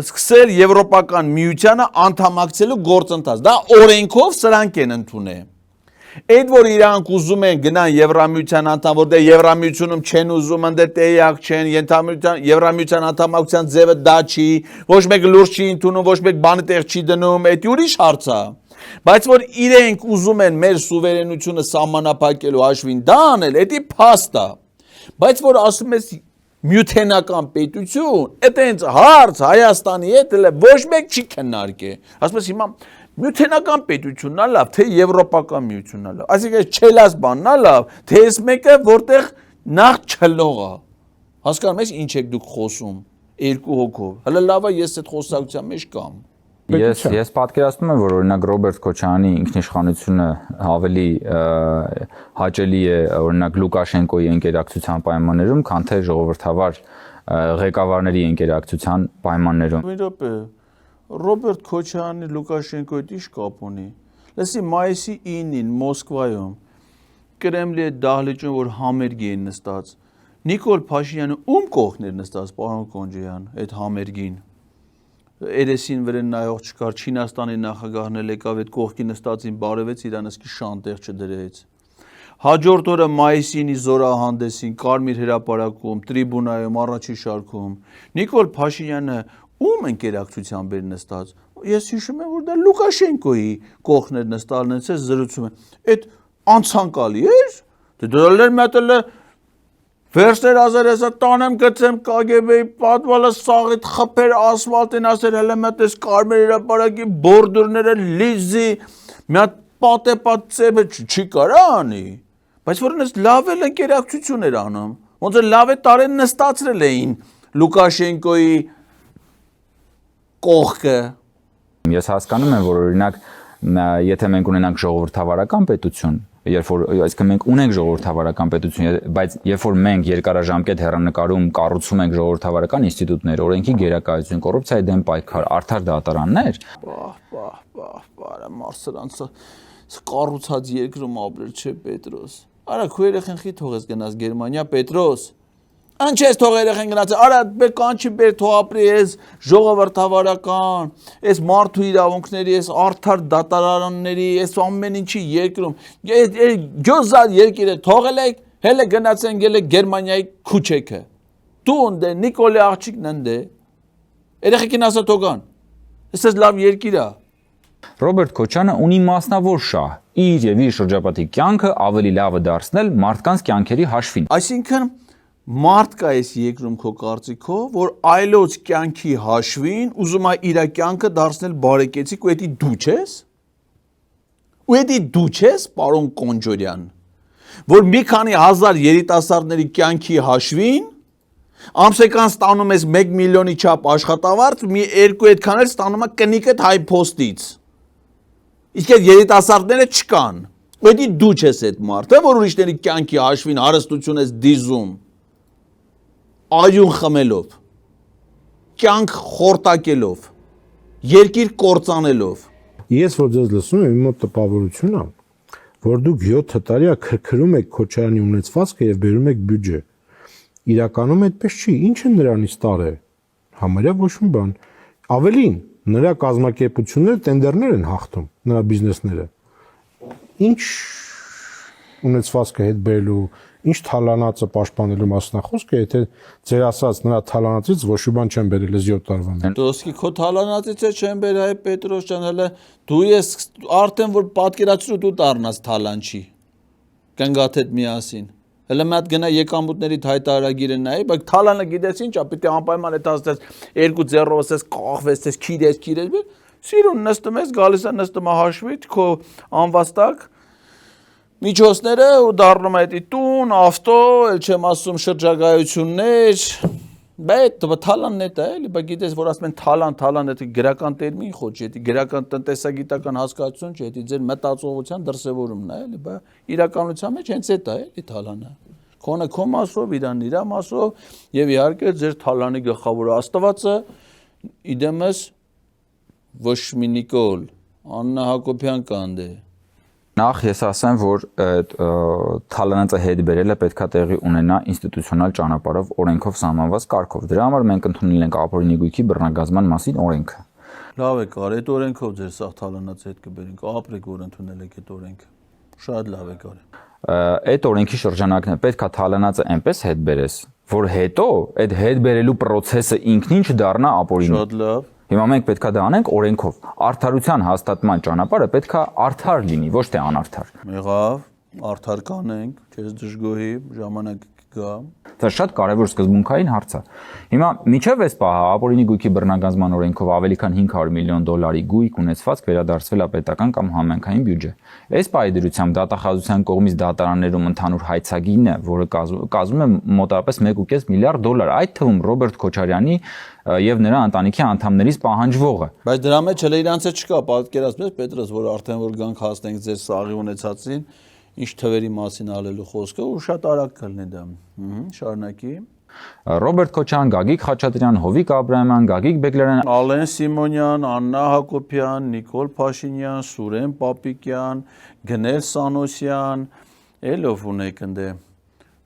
սկսել Եվրոպական միությանը անդամակցելու գործընթաց։ Դա օրենքով սրանք են ընդունել։ Այդ որ իրանք ուզում են գնան Եվրամիության անդամ, որտեղ Եվրամիությունում չեն ուզում, ընդդեմ տեղյակ չեն, Եվրամիության անդամակցության ձևը դա չի, ոչ մեկ լուրջ չի ընդունում, ոչ մեկ բանը տեղ չի դնում, այդ ուրիշ հարց է։ Բայց որ իրենք ուզում են մեր սուվերենությունը սահմանափակելու հաշվին դա անել, դա փաստ է։ Բայց որ ասում ես միութենական պետություն, այդ հենց հարց Հայաստանի հետ ոչ մեկ չի քննարկել։ Ասում ես հիմա միութենական պետությունն է լավ, թե եվրոպական միությունն է լավ։ Այսինքն չելած բանն է լավ, թե այս մեկը որտեղ նախ չլող է։ Հասկանում ես ինչ եք դուք խոսում երկու հոգով։ Հələ լավ է ես այդ խոսակցության մեջ կամ։ Ես պատկերացնում եմ, որ օրինակ Ռոբերտ Քոչարյանի ինքնիշխանությունը ավելի հաճելի է օրինակ Լուկաշենկոյի ընկերակցության պայմաններում, քան թե ժողովրդավար ղեկավարների ընկերակցության պայմաններում։ Մի րոպե, Ռոբերտ Քոչարյանի Լուկաշենկոյի ինչ կապ ունի։ Լսի մայիսի 9-ին Մոսկվայում Կրեմլի դահլիճում որ համերգի են նստած Նիկոլ Փաշինյանը ում կողքն էր նստած պարոն Կոնջոյան այդ համերգին երեսին վրան նայող չկար Չինաստանի նախագահն էլ եկավ այդ կողքի նստածին բարևեց իրանսկի շանտեղ չդրեց հաջորդ օրը մայիսինի զորահանդեսին Կարմիր հրապարակում տրիբունայում առաջի շարքում Նիկոլ Փաշինյանը ում ընկերակցությամբ էր նստած ես հիշում եմ որ դա Լուկաշենկոյի կողքն էր նստալն է զրուցում այդ անցանկալի էր դրալներ մետել Վերջեր ազարեսը տանեմ գծեմ կագեբեի պատվալը սաղիտ խպեր ասվալտին ասեր հելը մետես կարմեր հրապարակի բորդուրները լիզի միատ պատեպատ ծեպը չի կարա անի բայց որ նես լավ էլ ընկերակցություն էր անում ոնց է լավ է տարեն նստացրել էին Լուկաշենկոյի կողքը Ես հասկանում եմ որ օրինակ եթե մենք ունենանք ժողովրդավարական պետություն Երբ որ այսինքն մենք ունենք ժողովրդավարական պետություն, բայց երբ որ մենք երկարաժամկետ հեռանկարում կառուցում ենք ժողովրդավարական ինստիտուտներ, օրենքի գերակայություն, կոռուպցիայի դեմ պայքար, արդար դատարաններ, բարը մարսրանցը կառուցած երկրում ապրել չէ Պետրոս։ Արա քո երեխեն խի թողես գնաս Գերմանիա Պետրոս։ Ինչ ես թող երեխեն գնացել, արա բեր կանչի բեր թող ապրի ես ժողովրդավարական, ես մարդու իրավունքների, ես արդար դատարանների, ես ամեն ինչի երկրում, գյոզալ երկիրը թողել եք, հելը գնացեն գել եք Գերմանիայի քուչեքը, դու ընդ է, Նիկոլի աղջիկն ընդ է, երեխեքին ասա թողան, ես լավ երկիր է, Ռոբերտ Քոչյանը ունի մասնավոր շահ, իր եւ իր շրջապատի կյանքը ավելի լավը դարձնել մարդկանց կյանքերի հաշվին։ Այսինքն մարդ կա այս երկրում քո կարծիքով, որ այլոց կյանքի հաշվին ուզում է իր կյանքը դարձնել բարեկեցիկ ու էդի դու չես։ Ու էդի դու չես, պարոն Կոնջորյան, որ մի քանի հազար երիտասարդների կյանքի հաշվին ամսական ստանում ես 1 միլիոնի չափ աշխատավարձ, մի երկու այդքան էլ ստանում է կնիկդ հայ փոստից։ Իսկ այդ երիտասարդները չկան։ Ու էդի դու չես այդ մարդը, որ ուրիշների կյանքի հաշվին հարստություն ես դիզում։ Այուն խմելով, կյանք խորտակելով, երկիր կործանելով։ Ես որ ձեզ լսում եմ, իմ մոտ տպավորություն է, որ դուք 7 տարի քրքրում եք Քոչարյանի ունեցվածքը եւ բերում եք բյուջե։ Իրականում այդպես չի, ինչ է նրանից տարը։ Համարյա ոչ մի բան։ Ավելին, նրա կազմակերպությունները տենդերներ են հաղթում, նրա բիզնեսները։ Ինչ ունեցվածքը հետ բերելու Ինչ թալանածը պաշտպանելու մասնախոսքը, եթե ձեր ասած նրա թալանածից ոչ մի բան չեն բերել այս 7 տարվա մեջ։ Դոսկի քո թալանածից չեն բերել հայ Պետրոս ջան, հələ դու ես արդեն որ պատկերացրու դու դառնաս թալանչի։ Կնգաթետ միասին։ Հələ մի հատ գնա եկամուտներիդ հայտարարագիրը նայի, բայց թալանը գիտես ինչ, պիտի անպայման այդ ասես երկու ձեռով ասես կախվես, ես քիրես։ Սիրուն նստում ես, գալիս է նստում է հաշվիտ, քո անվաստակ միջոցները ու դառնում է դի տուն, ավտո, էլ չեմ ասում շրջագայություններ, բայց թալանն է դա, էլի, բայց գիտես որ ասում են թալան, դա գրական տերմին խոչի, դա գրական տնտեսագիտական հասկացություն չէ, դա ձեր մտածողության դրսևորումն է, էլի, բայց իրականության մեջ հենց դա է, էլի թալանը։ Քոնը քո մասով, իրան իր մասով եւ իհարկե ձեր թալանի գլխավոր աստվածը իդեմս ոչ մի Նիկոլ, Աննա Հակոբյան կանդ է։ Նախ ես ասեմ, որ թալանածը հետ բերելը պետքա տեղի ունենա ինստիտուցիոնալ ճանապարհով, օրենքով սահմանված կարգով։ Դրա համար մենք ընդունել ենք ապօրինի գույքի բռնագազման մասին օրենքը։ Լավ է, կար, այդ օրենքով ձեր սաղ թալանածը հետ կբերենք, ապրեք որ ընդունել եք այդ օրենքը։ Շատ լավ է կար։ Այդ օրենքի շրջանակն է պետքա թալանածը այնպես հետ բերես, որ հետո այդ հետ բերելու process-ը ինքնին չդառնա ապօրինի։ Շատ լավ։ Հիմա մենք պետքա դա անենք օրենքով։ Արդարության հաստատման ճանապարհը պետքա արդար լինի, ոչ թե անարդար։ Եղավ, արդար կանենք, քեզ դժգոհի, ժամանակ կգա։ Դա շատ կարևոր սկզբունքային հարց է։ Հիմա միջև այս պահը ապօրինի գույքի բռնագազման օրենքով ավելի քան $500 միլիոն գույք ունեցվածք վերադարձվել է պետական կամ համայնքային բյուջե։ Այս պահի դրությամբ դատախազության կողմից դատարաններում ընդհանուր հայցագինը, որը կազմում է մոտավորապես $1.5 միլիարդ, այդ թվում Ռոբերտ Քոչարյանի եւ նրա ընտանիքի անդամներից պահանջվողը։ Բայց դրա մեջ հենց իրանցը չկա, պատկերացնես Պետրոս, որ արդեն որ գանք հասնենք ձեր սաղի ունեցածին, ինչ թվերի մասին ալելու խոսքը ու շատ արագ կլինի դա։ Շարունակի։ Ռոբերտ Քոչարյան, Գագիկ Խաչատրյան, Հովիկ Աբրահամյան, Գագիկ Բեգլարյան, Ալեն Սիմոնյան, Աննա Հակոբյան, Նիկոլ Փաշինյան, Սուրեն Պապիկյան, Գնել Սանոսյան, ելով ունեք ընդ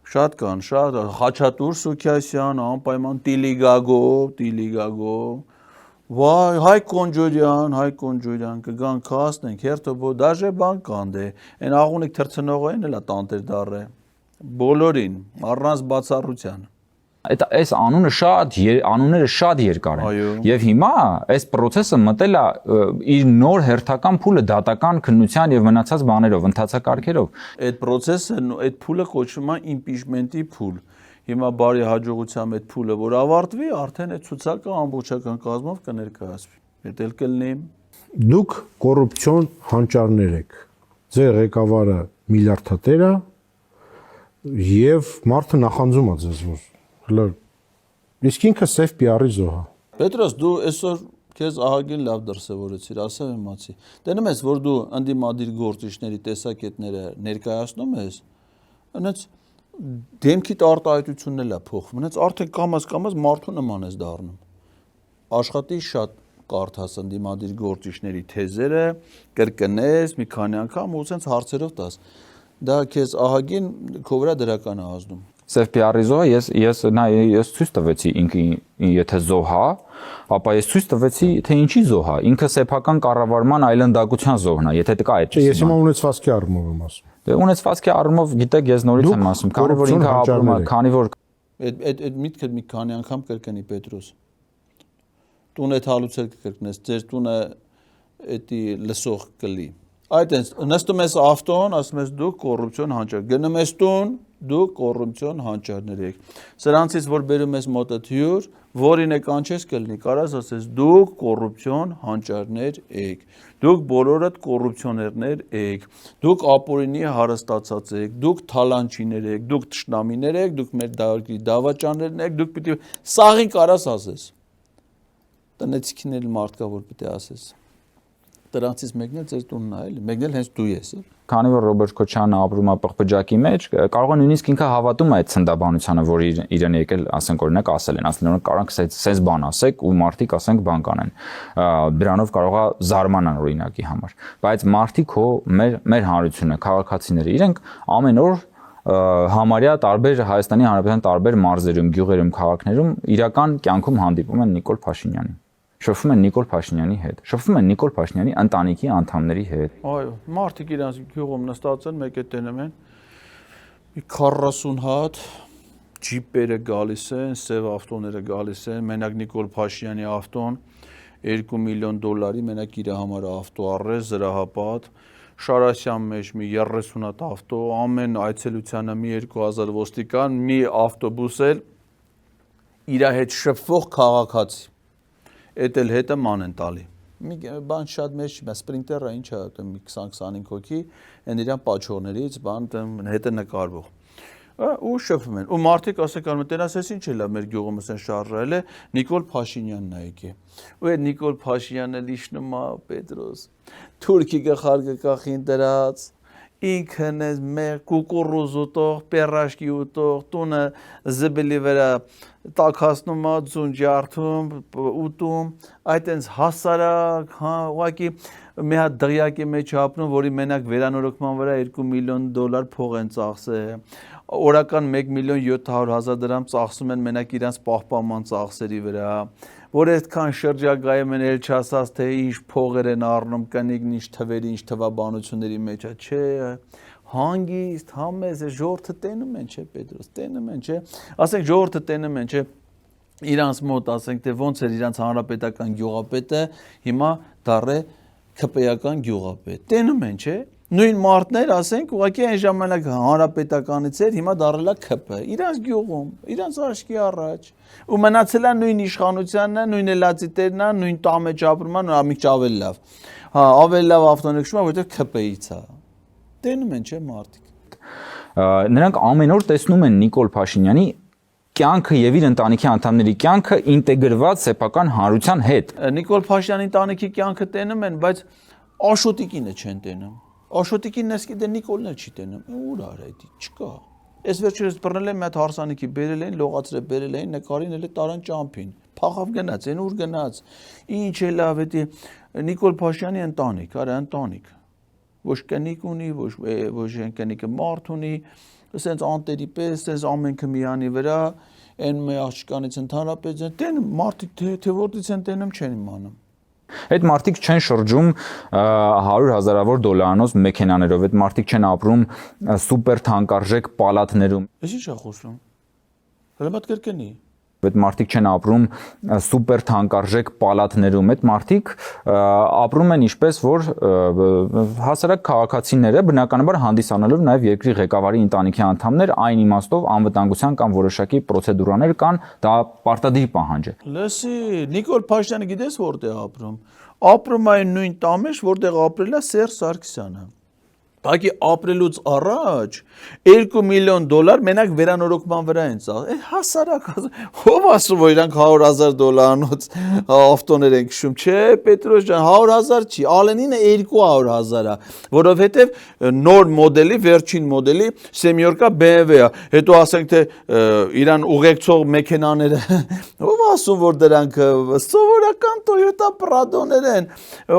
շատ կան, շատ Խաչատուր Սուքյասյան, անպայման Տիլիգագո, Վայ, Հայ Կոնջորյան, կգան կասնենք, հերթոբո, դաժե բան կան դե, են աղունիկ թրցնողային էլա տանտեր դարը, բոլորին, առանց բացառության։ Այս անունները շատ երկար են։ Եվ հիմա այս process-ը մտել է իր նոր հերթական փուլը դատական քննության եւ մնացած բաներով, ընթացակարգերով։ Այդ process-ը, այդ փուլը կոչվում է impeachment-ի փուլ։ Հիմա բարի հաջողությամբ այդ փուլը որ ավարտվի, արդեն այդ ցուցակը ամբողջական կազմով կներկայացվի։ Դա էլ կլինի։ Դուք կոռուպցիոն հանճարներ եք։ Ձեր ղեկավարը միլիարդատեր է եւ մարդը նախանձում է ձեզ որ իսկ ինքը սև PR-ի զոհ է։ Պետրոս, դու այսօր քեզ ահագին լավ դրսևորեցիր, ասեմ իմացի։ Տենում ես, որ դու ընդդիմադիր գործիչների տեսակետները ներկայացնում ես, այնց դեմքիդ արտահայտությունն էլ է փոխվում, այնց արդեն կամած մարդու նման ես դառնում։ Աշխատի շատ կարդաս ընդդիմադիր գործիչների թեզերը, կրկնես մի քանի անգամ ու ցենց հարցերով տաս։ Դա քեզ ահագին քո վրա դրական է ազդում։ Սև PR-ի զոհը ես ցույց տվեցի ինքը եթե զոհ է, ապա ես ցույց տվեցի թե ինչի զոհ է։ Ինքը սեփական կառավարման այլանդակության զոհն է, եթե դկա այդ։ Ես հիմա ունեցվածքի առումով եմ ասում։ Դե ունեցվածքի առումով գիտեք ես նորից եմ ասում, քանի որ ինքը ապրում է, քանի որ այդ միտքը մի քանի անգամ կրկնի Պետրոս։ Տուն այդ հալուցել կկրկնես, ձեր տունը էդի լսող կլի։ Այդ այնց նստում ես ավտոն, ասում ես դու կոռուպցիոն հանճար, գնում ես տուն, դու կոռուպցիոն հանճարներ եք։ Սրանցից որ բերում ես մոտդ հյուր, որին է կանչես կլինի, կարաս ասես դուք կոռուպցիոն հանճարներ եք։ Դուք բոլորդ կոռուպցիոներներ եք։ Դուք ապօրինի հարստացած եք, դուք թալանչիներ եք, դուք թշնամիներ եք, դուք մեր դավաճի դավաճաններն եք, դուք պիտի սաղին կարաս ասես։ Տնեցիքին մարդկա որ պիտի ասես։ Դրանցից մեկն էլ ձեր տունն է, էլի, մեկն էլ հենց դու ես։ Քանի որ Ռոբերտ Քոչարյանը ապրում է պղպջակի մեջ, կարող է նույնիսկ ինքը հավատում է այդ ցնդաբանությանը, որ իրեն եկել, ասենք օրինակ ասել են, ասել են կարող sense բան ասեք ու մարդիկ ասենք բան կանեն։ Դրանով կարող է զարմանան օրինակի համար։ Բայց մարդիկ մեր հանրությունը, քաղաքացիները, իրենք ամեն օր համարյա տարբեր Հայաստանի Հանրապետության տարբեր մարզերում, գյուղերում, քաղաքներում իրական կյանքում հանդիպում են Նիկոլ Փաշինյանին։ Շփվում են Նիկոլ Փաշինյանի հետ, շփվում են Նիկոլ Փաշինյանի ընտանիքի անդամների հետ։ Այո, մարդիկ իրանց գյուղում նստած են, մեկ է տենում են մի 40 հատ ջիպերը գալիս են, սև ավտոները գալիս են, մենակ Նիկոլ Փաշինյանի ավտոն $2 միլիոն, մենակ իր համար ավտո առես, զրահապատ, Շարասյան մեջ մի 30 հատ ավտո, ամեն այցելությանը մի 2000 ոստիկան, մի ավտոբուս էլ իր հետ շփվող քաղաքացի։ Էդ էլ հետը ման են տալի։ Մի բան շատ մեծ չի, սպրինտերը ինչ է, մի 20-25 հոգի, այն իրան պաչողներից, բան հետը նկարվող։ Ու շփվում են։ Ու մարդիկ ասեք արում են, տենաս էս ինչ էլա մեր գյուղում ասեն շարժել է, Նիկոլ Փաշինյանն է եկե։ Ու այդ Նիկոլ Փաշինյանը լիշնում է Պետրոս։ Թուրքի գլխարկը կախին դրած, ինքն է մեր կուկուռուզ ուտող, պերաշկի ուտող, տունը զբելի վրա տակասնում է, ձուն ջարդում, ուտում, այդ այնց հասարակ, հա, ուղղակի մի հատ դղյակի մեջ ապնում, որի մենակ վերանորոգման վրա $2 միլիոն փող են ծախսել, օրական 1.7 միլիոն ծախսում են մենակ իրանց պահպանման ծախսերի վրա, որ այդքան շրջագայում են էլ չասած, թե ինչ փողեր են առնում, կնիկն ինչ թվերի, ինչ թվաբանությունների մեջ է, չէ, հանգիստ, համեզ, ժողովուրդը տենում են, չէ, Պետրոս, տենում են, չէ, ասենք ժողովուրդը տենում են, չէ, իրանց մոտ, ասենք, թե ոնց էր իրանց հանրապետական գյուղապետը, հիմա դառե ՔՊ-ական գյուղապետ, տենում են, չէ, նույն մարդներ, ասենք, ուղղակի այն ժամանակ հանրապետականից էր, հիմա դառել է ՔՊ, իրանց գյուղում, իրանց աչքի առաջ, ու մնացել է նույն իշխանությանն է, նույն էլածիտերն է, նույն տան մեջ ապրում է, ամիջ ավելի լավ, հա, ավելի լավ ավտոնեքշում է, որտեղ ՔՊ-ից է, տենում են, չէ, մարդիկ։ Նրանք ամեն օր տեսնում են Նիկոլ Փաշինյանի կյանքը եւ իր ընտանիքի անդամների կյանքը ինտեգրված սեփական հանրության հետ։ Նիկոլ Փաշինյանի ընտանիքի կյանքը տենում են, բայց Աշոտիկինը չեն տենում։ Աշոտիկինն էս դե Նիկոլն չի տենում։ Ուր արա դա չկա։ Այս վերջերս բռնել են մի հատ հարսանիքի բերել էին, լողացրել բերել էին, նկարին էլ տարան ճամփին։ Փախավ գնաց, այն ուր գնաց։ Ինչ է լավ է Նիկոլ Փաշյանի ընտանիք, արա ընտանիք։ Ոչ կնիկ ունի, ոչ կնիկը մարդ ունի, ասենց անտերի պես, ասենց ամենքը միանի վրա, այն մի աղջկանից ընդհանրապես դեն մարդիկ թե որտից են տենում չեն իմանում։ Այդ մարդիկ չեն շրջում 100,000-ավոր դոլարանոց մեքենաներով, այդ մարդիկ չեն ապրում սուպեր թանկարժեք պալատներում։ Ես ի՞նչ է խոսում։ Հələ մատ կրկնի։ Այդ մարդիկ չեն ապրում սուպեր թանկարժեք պալատներում, այդ մարդիկ ապրում են ինչպես որ հասարակ քաղաքացիները, բնականաբար հանդիսանալով նաև երկրի ղեկավարի ընտանիքի անդամներ, այն իմաստով անվտանգության կամ որոշակի պրոցեդուրաներ կան, դա պարտադիր պահանջ է։ Լսի, Նիկոլ Փաշյանը գիտես որտեղ է ապրում։ Ապրում է նույն տամեջ, որտեղ ապրել է Սերժ Սարգսյանը։ Բակի ապրելուց առաջ $2 միլիոն մենակ վերանորոգման վրա են ծախսել։ Հասարակ ով ասում որ իրանք $100,000 ավտոներ են քշում, չէ, Պետրոս ջան, 100,000 չի, Ալենինը 200,000 է, որովհետև նոր մոդելի, վերջին մոդելի Semyorka BMW է։ Հետո ասենք թե իրան ուղեկցող մեքենաները, ով ասում որ դրանք սովորական Toyota Prado-ներ են։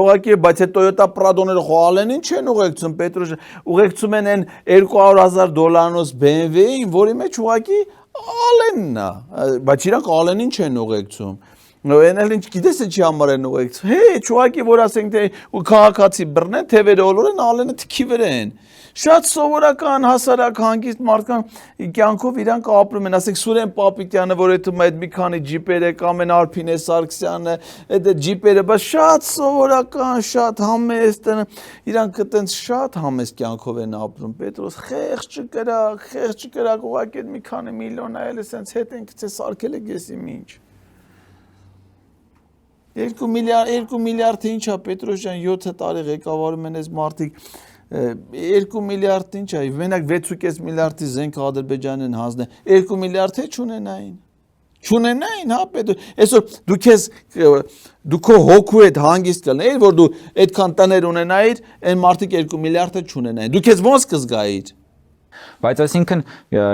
Ուղղակի, բայց է Toyota Prado-ները խո Ալենին չեն ուղեկցում, Պետրոս ուղեկցում են այն $200,000 BMW-ին, որի մեջ ուղղակի Ալենն է, բայց իրանք Ալենին չեն ուղեկցում։ Այն էլ ինչ գիտես ինչի համար են ուղեկցում։ Հեչ, ուղղակի որ ասենք թե քաղաքացի բռնեն, թևերը ոլորեն, Ալենը թքի վրա են։ Շատ սովորական հասարակ հանգիստ մարդկանց կյանքով իրանք ապրում են, ասենք Սուրեն Պապիկյանը, որ այդ մի քանի ջիպերը կամ են Արփինե Սարգսյանը, այդ ջիպերը, բայց շատ սովորական, շատ համեստ են, իրանք այտենց շատ համեստ կյանքով են ապրում։ Պետրոս խեղճ չկրակ, ուղղակի այդ մի քանի միլիոն այլ էսենց հետ են գցե սարքել եք եսի ինչ։ 2 միլիարդ ինչ է Պետրոս ջան, 7 տարի ղեկավարում են այս մարդիկ 2 միլիարդ ինչ է, մենակ 6.5 միլիարդի զենք Ադրբեջանն են հանձնել, 2 միլիարդ է չունենային, հա Պետրոս, այսօր դու քո հոգու հետ հանգիստ կլներ, որ դու այդքան տներ ունենայիր, այն մարդիկ 2 միլիարդ չունենային, դու քեզ ոնց կզգայիր։ Բայց այսինքն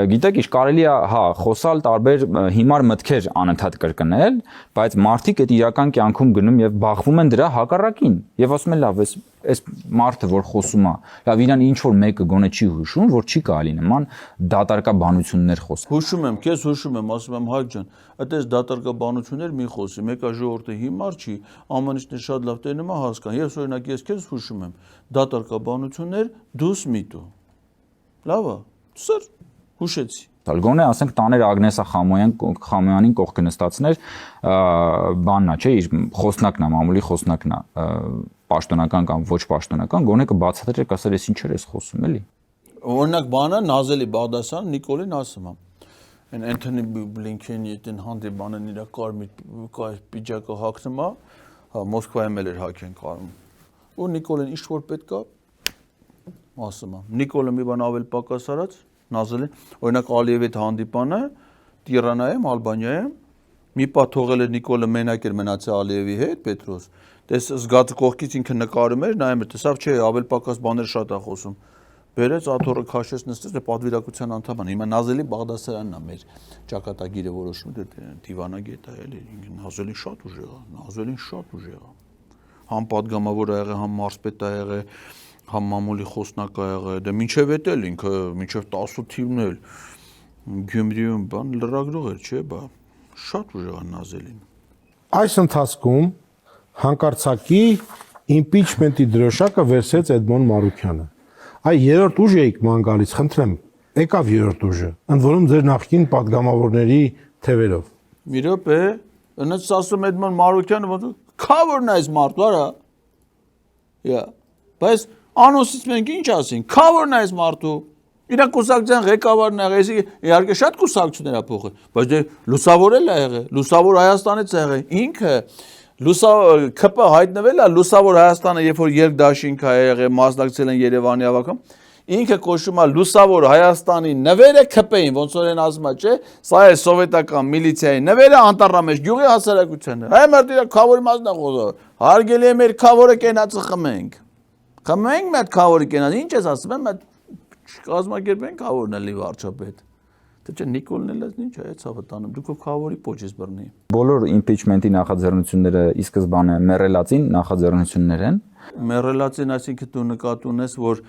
գիտեք ինչ կարելի է հա խոսալ տարբեր հիմար մտքեր անընդհատ կրկնել, բայց մարդիկ այդ իրական կյանքում գնում եւ բախվում են դրա հակառակին եւ ասում են լավ, այս մարդը որ խոսում է, լավ իրան ինչ որ մեկը գոնե չի հուշում, որ չի կարելի նման դատարկաբանություններ խոսել։ Հուշում եմ, քեզ հուշում եմ, ասում եմ Հայկ ջան, այդպես դատարկաբանություններ մի խոսի, մեկը ժողովուրդը հիմար չի, ամանիշն շատ լավ տենում է հասկան։ Ես օրինակ ես քեզ հուշում եմ, դատարկաբանություններ դուս միտու։ Լավ է, սր հուշեցի։ Գոնե ասենք տաներ Ագնեսա Խամոյանին կողքը նստածներ, բանն է, չէ, իր խոսնակն է, մամուլի խոսնակն է, պաշտոնական կամ ոչ պաշտոնական, գոնե կբացատրեր, կասեր, ես ինչեր ես խոսում, էլի։ Օրինակ բանը Նազելի Բաղդասարյան Նիկոլին ասում է։ Այն Անթոնի Բլինքենի այդն հանդիպանն իր կարմիր պիջակը հագնում է, հա Մոսկվայում էլ էր հագեն կարում։ Ու Նիկոլին ինչ որ պետք է ասում է։ Նիկոլը մի բան ավել պակաս արած, Նազելին, օրինակ Ալիևի հետ հանդիպանը Տիրանայում, Ալբանիայում, մի պահ թողել էր Նիկոլը մենակ էր մնացել Ալիևի հետ, Պետրոս։ Տես զգացը կողքից ինքը նկարում էր, նայում էր, տեսավ չէ, ավել պակաս բաներ շատ է խոսում։ Բերեց աթոռը քաշեց նստեց, պատվիրակության անդամ է։ Հիմա Նազելի Բաղդասարյանն է մեր ճակատագիրը որոշում, դիվանագետ է, էլի, Նազելին շատ ուժեղ է։ Համ պատգամավոր ա եղել, համ մարզպետ ա եղել, համ մամուլի խոսնակ ա եղել, դե մինչև էդ էլ ինքը, մինչև 10 թիվն էլ Գյումրիում բան լրագրող էր, չէ, բա շատ ուժեղ է Նազելին։ Այս ընթացքում հանկարծակի իմպիչմենտի դրոշակը վերցրեց Էդմոն Մարուքյանը։ Այ երրորդ ուժ էիք ման գալիս, խնդրեմ, եկավ երրորդ ուժը, ընդ որում ձեր նախկին պատգամավորների թևերով։ Մի րոպե, ընդ ասում Էդմոն Մարուքյանը ոնց cover-ն այս մարդու, արա։ Բայց անոնսից մենք ինչ ասենք, cover-ն այս մարդու։ Իրա կուսակցության ղեկավարն ա եղել, իհարկե շատ կուսակցություններ ա փոխել, բայց դե լուսավորել ա եղել, լուսավոր Հայաստանից ա եղել, ինքը ԿՊ հայտնվել է լուսավոր Հայաստանը, երբ որ երկդաշինք ա եղել, մասնակցել են Երևանի հավաքում, ինքը կոչվում է լուսավոր Հայաստանի նվերը ԿՊ-ին, ոնց որ են ասում է, չէ, սա է սովետական միլիցիայի նվերը Անտառամեջ գյուղի հասարակությանը։ Հայ մարդը իր քավորի մասն է խոսում, հարգելի է մեր քավորը կենացը խմենք։ Խմենք մի հատ քավորի կենաց, ինչ ես ասում եմ, կազմակերպենք քավորն էլի վարչապետ։ Թե չէ Նիկոլն էլ էս ինչ է, ցավը տանում։ Դուք քավորի փոչես բռնի։ Բոլոր impeachment-ի նախաձեռնությունները ի սկզբանե մեռելացին նախաձեռնություններ են։ Մեռելացին, այսինքն դու նկատի ունես, որ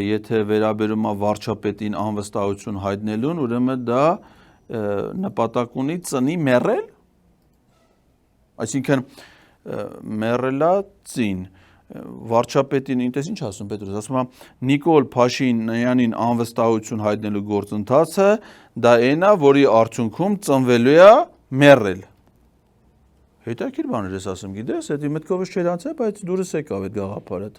եթե վերաբերում է վարչապետին անվստահություն հայտնելուն, ուրեմն դա նպատակ ունի ծնի մեռել։ Այսինքն մեռելացին վարչապետին ինտես ինչ ասում Պետրոս, ասում է Նիկոլ Փաշինյանին անվստահություն հայտնելու գործընթացը դա այն է, որի արդյունքում ծնվելու է մեռել։ Հետաքրքիր բաներ ես ասում, գիտես, դա մտքովս չէր անցել, բայց դուրս եկավ այդ գաղափարը։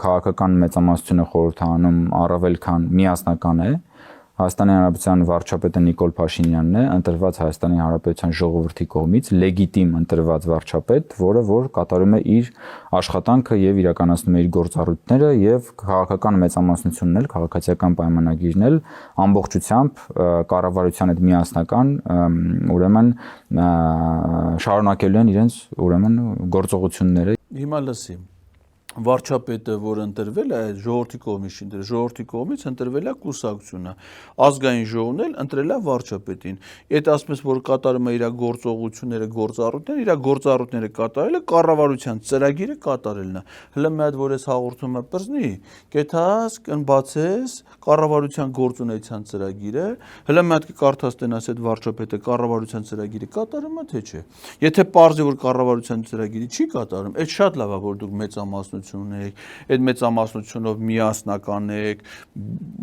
Քաղաքական մեծամասնությունը խորհրդանում առավել քան միասնական է։ Հայաստանի Հանրապետության վարչապետը Նիկոլ Փաշինյանն է, ընտրված Հայաստանի Հանրապետության ժողովրդի կողմից լեգիտիմ ընտրված վարչապետ, որը որ կատարում է իր աշխատանքը եւ իրականացնում է իր գործառույթները եւ քաղաքական մեծամասնությունն էլ, քաղաքացիական պայմանագիրն էլ ամբողջությամբ կառավարության հետ միասնական, ուրեմն շարունակելու են իրենց ուրեմն գործողությունները։ Հիմա լսի վարչապետը, որ ընտրվել է, ժողովրդի կողմից ընտրվել, ժողովրդի կողմից ընտրվել է կուսակցությունը, ազգային ժողովն էլ ընտրել է վարչապետին։ Այդ ասում ես, որ կատարում է իր գործողությունները, գործառույթները, իր գործառույթները կատարելը կառավարության ծրագիրը կատարելն է։ Հələ մի հատ որ ես հաղորդումը բռնի, կեթաս կնբացես կառավարության գործունեության ծրագիրը, հələ մի հատ կկարդաս տենաս այդ վարչապետը կառավարության ծրագիրը կատարում է թե չէ։ Եթե պարզի որ կառավարության ծրագիրը չի կատարում, այդ շատ լավ է, որ դուք մեծամասնություն եք, այդ մեծամասնությունով միասնական եք,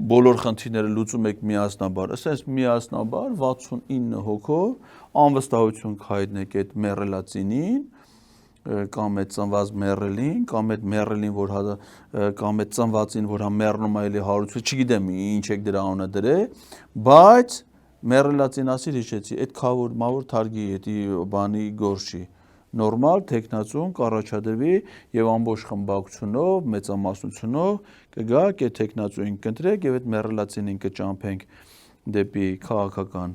բոլոր խնդիրները լուծում եք միասնաբար, ասես միասնաբար 69 հոգով անվստահություն կհայտնեք այդ մեռելածինին, կամ այդ ծնված մեռելին, կամ այդ մեռելին, որ կամ այդ ծնվածին, որ հա մեռնում է էլի հարություն, չգիտեմ ինչ եք դրա անունը դրել, բայց մեռելածին ասիր հիշեցի, այդ քավոր մավոր թարգի էդի բանի գործի նորմալ տեխնացուն կառաջադրվի եւ ամբողջ խմբակցությունով, մեծամասնությունով կգաք այդ տեխնացուին կընտրեք եւ այդ մեռելածին կճամփենք դեպի քաղաքական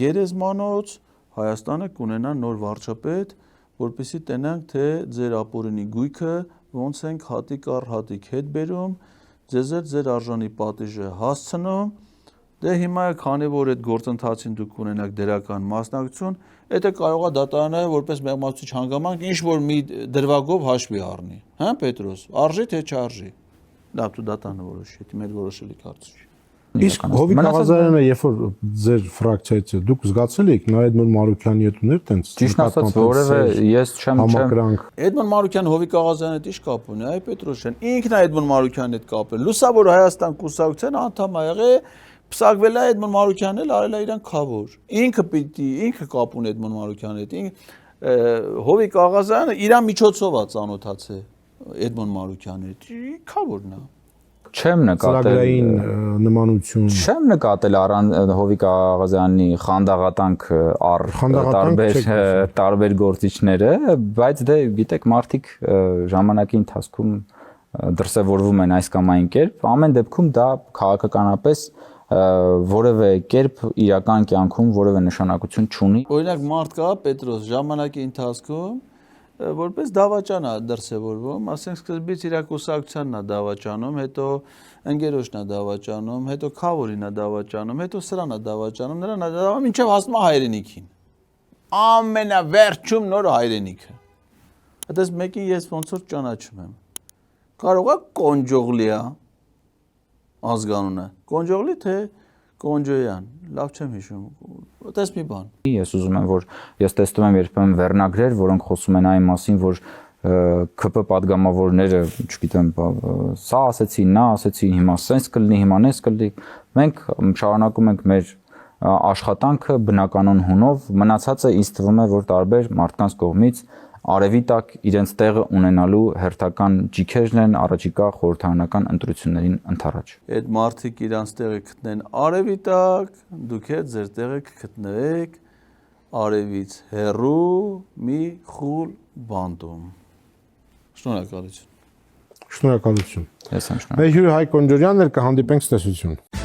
գերեզմանոց, Հայաստանը կունենա նոր վարչապետ, որպեսզի տենանք թե ձեր ապօրինի գույքը ոնց ենք հատիկ առ հատիկ հետ բերում, ձեզ ձեր արժանի պատիժը հասցնում, դե հիմա քանի որ այդ գործընթացին դուք ունենաք դրական մասնակցություն, դա կարող է դատարանը որպես մեղմացուցիչ հանգամանք ինչ որ մի դրվագով հաշվի առնի, հա Պետրոս, արժի թե չարժի։ Լավ դու դատարանը որոշի, դա մեր որոշելի կարծիք չի։ Իսկ Հովիկ Աղազարյանը, երբ որ ձեր ֆրակցիայից դուք զգացել եք նա Էդմոն Մարուկյանի հետ ուներ տենց ճիշտ ասած որևէ ես չեմ Էդմոն Մարուկյանը Հովիկ Աղազարյանի հետ ի՞նչ կապ ունի, այ Պետրոսյան, ինքն է Էդմոն Մարուկյանի հետ կապել։ Լուսավոր Հայաստան կուսակցության անդամ ա եղել, փսակվել է Էդմոն Մարուկյանն էլ արել է իրան քավոր։ Ինքը կապ ունի Էդմոն Մարուկյանի հետ։ Հովիկ Աղազարյանը իր միջոցով է ծանոթացել Էդմոն Մարուկյանի հետ։ Քավորն է։ Չեմ նկատել նմանություն։ Չեմ նկատել առան Հովիկ Աղազյանի խանդաղատանք առ տարբեր գործիչները, բայց դե գիտեք մարդիկ ժամանակի ընթացքում դրսևորվում են այս կամ այն կերպ, ամեն դեպքում դա քաղաքականապես որևէ կերպ իրական կյանքում որևէ նշանակություն չունի։ Օրինակ մարդ կա Պետրոս ժամանակի ընթացքում որպես դավաճան է դրսևորվում, ասենք սկզբից իր կուսակցությանն է դավաճանում, հետո ընկերոջն է դավաճանում, հետո քավորին է դավաճանում, հետո սրան է դավաճանում, նրան է դավաճանում, մինչև հասնում է հայրենիքին։ Ամենավերջում նոր հայրենիքը։ Այդպես մեկին ես ոնց որ ճանաչում եմ։ Կարող է Կոնջոգլի է ազգանունը։ Կոնջոգլի թե Կոնջոյան, լավ չեմ հիշում, այդպես մի բան։ Ես ուզում եմ, որ ես տեսնում եմ երբեմն վերնագրեր, որոնք խոսում են այն մասին, որ ԿՊ падգամավորները, չգիտեմ, սա ասեցի, նա ասեցի, հիմա սենց կլինի, հիմա նես կլինի։ Մենք շարունակում ենք մեր աշխատանքը բնականon հունով, մնացածը ինձ թվում է, որ տարբեր մարդկանց կողմից արևի տակ իրենց տեղը ունենալու հերթական ջիքերն են առաջիկա խորհրդարանական ընտրություններին ընդառաջ։ Այդ մարդիկ իրանց տեղը գտնեն արևի տակ, դուք էլ ձեր տեղը կգտնեք արևից հեռու մի խուլ բանտում։ Շնորհակալություն։ Շնորհակալություն։ Ես եմ շնորհակալ։ Մեր հյուրը Հայկ Կոնջորյանն էր, կհանդիպենք ցտեսություն։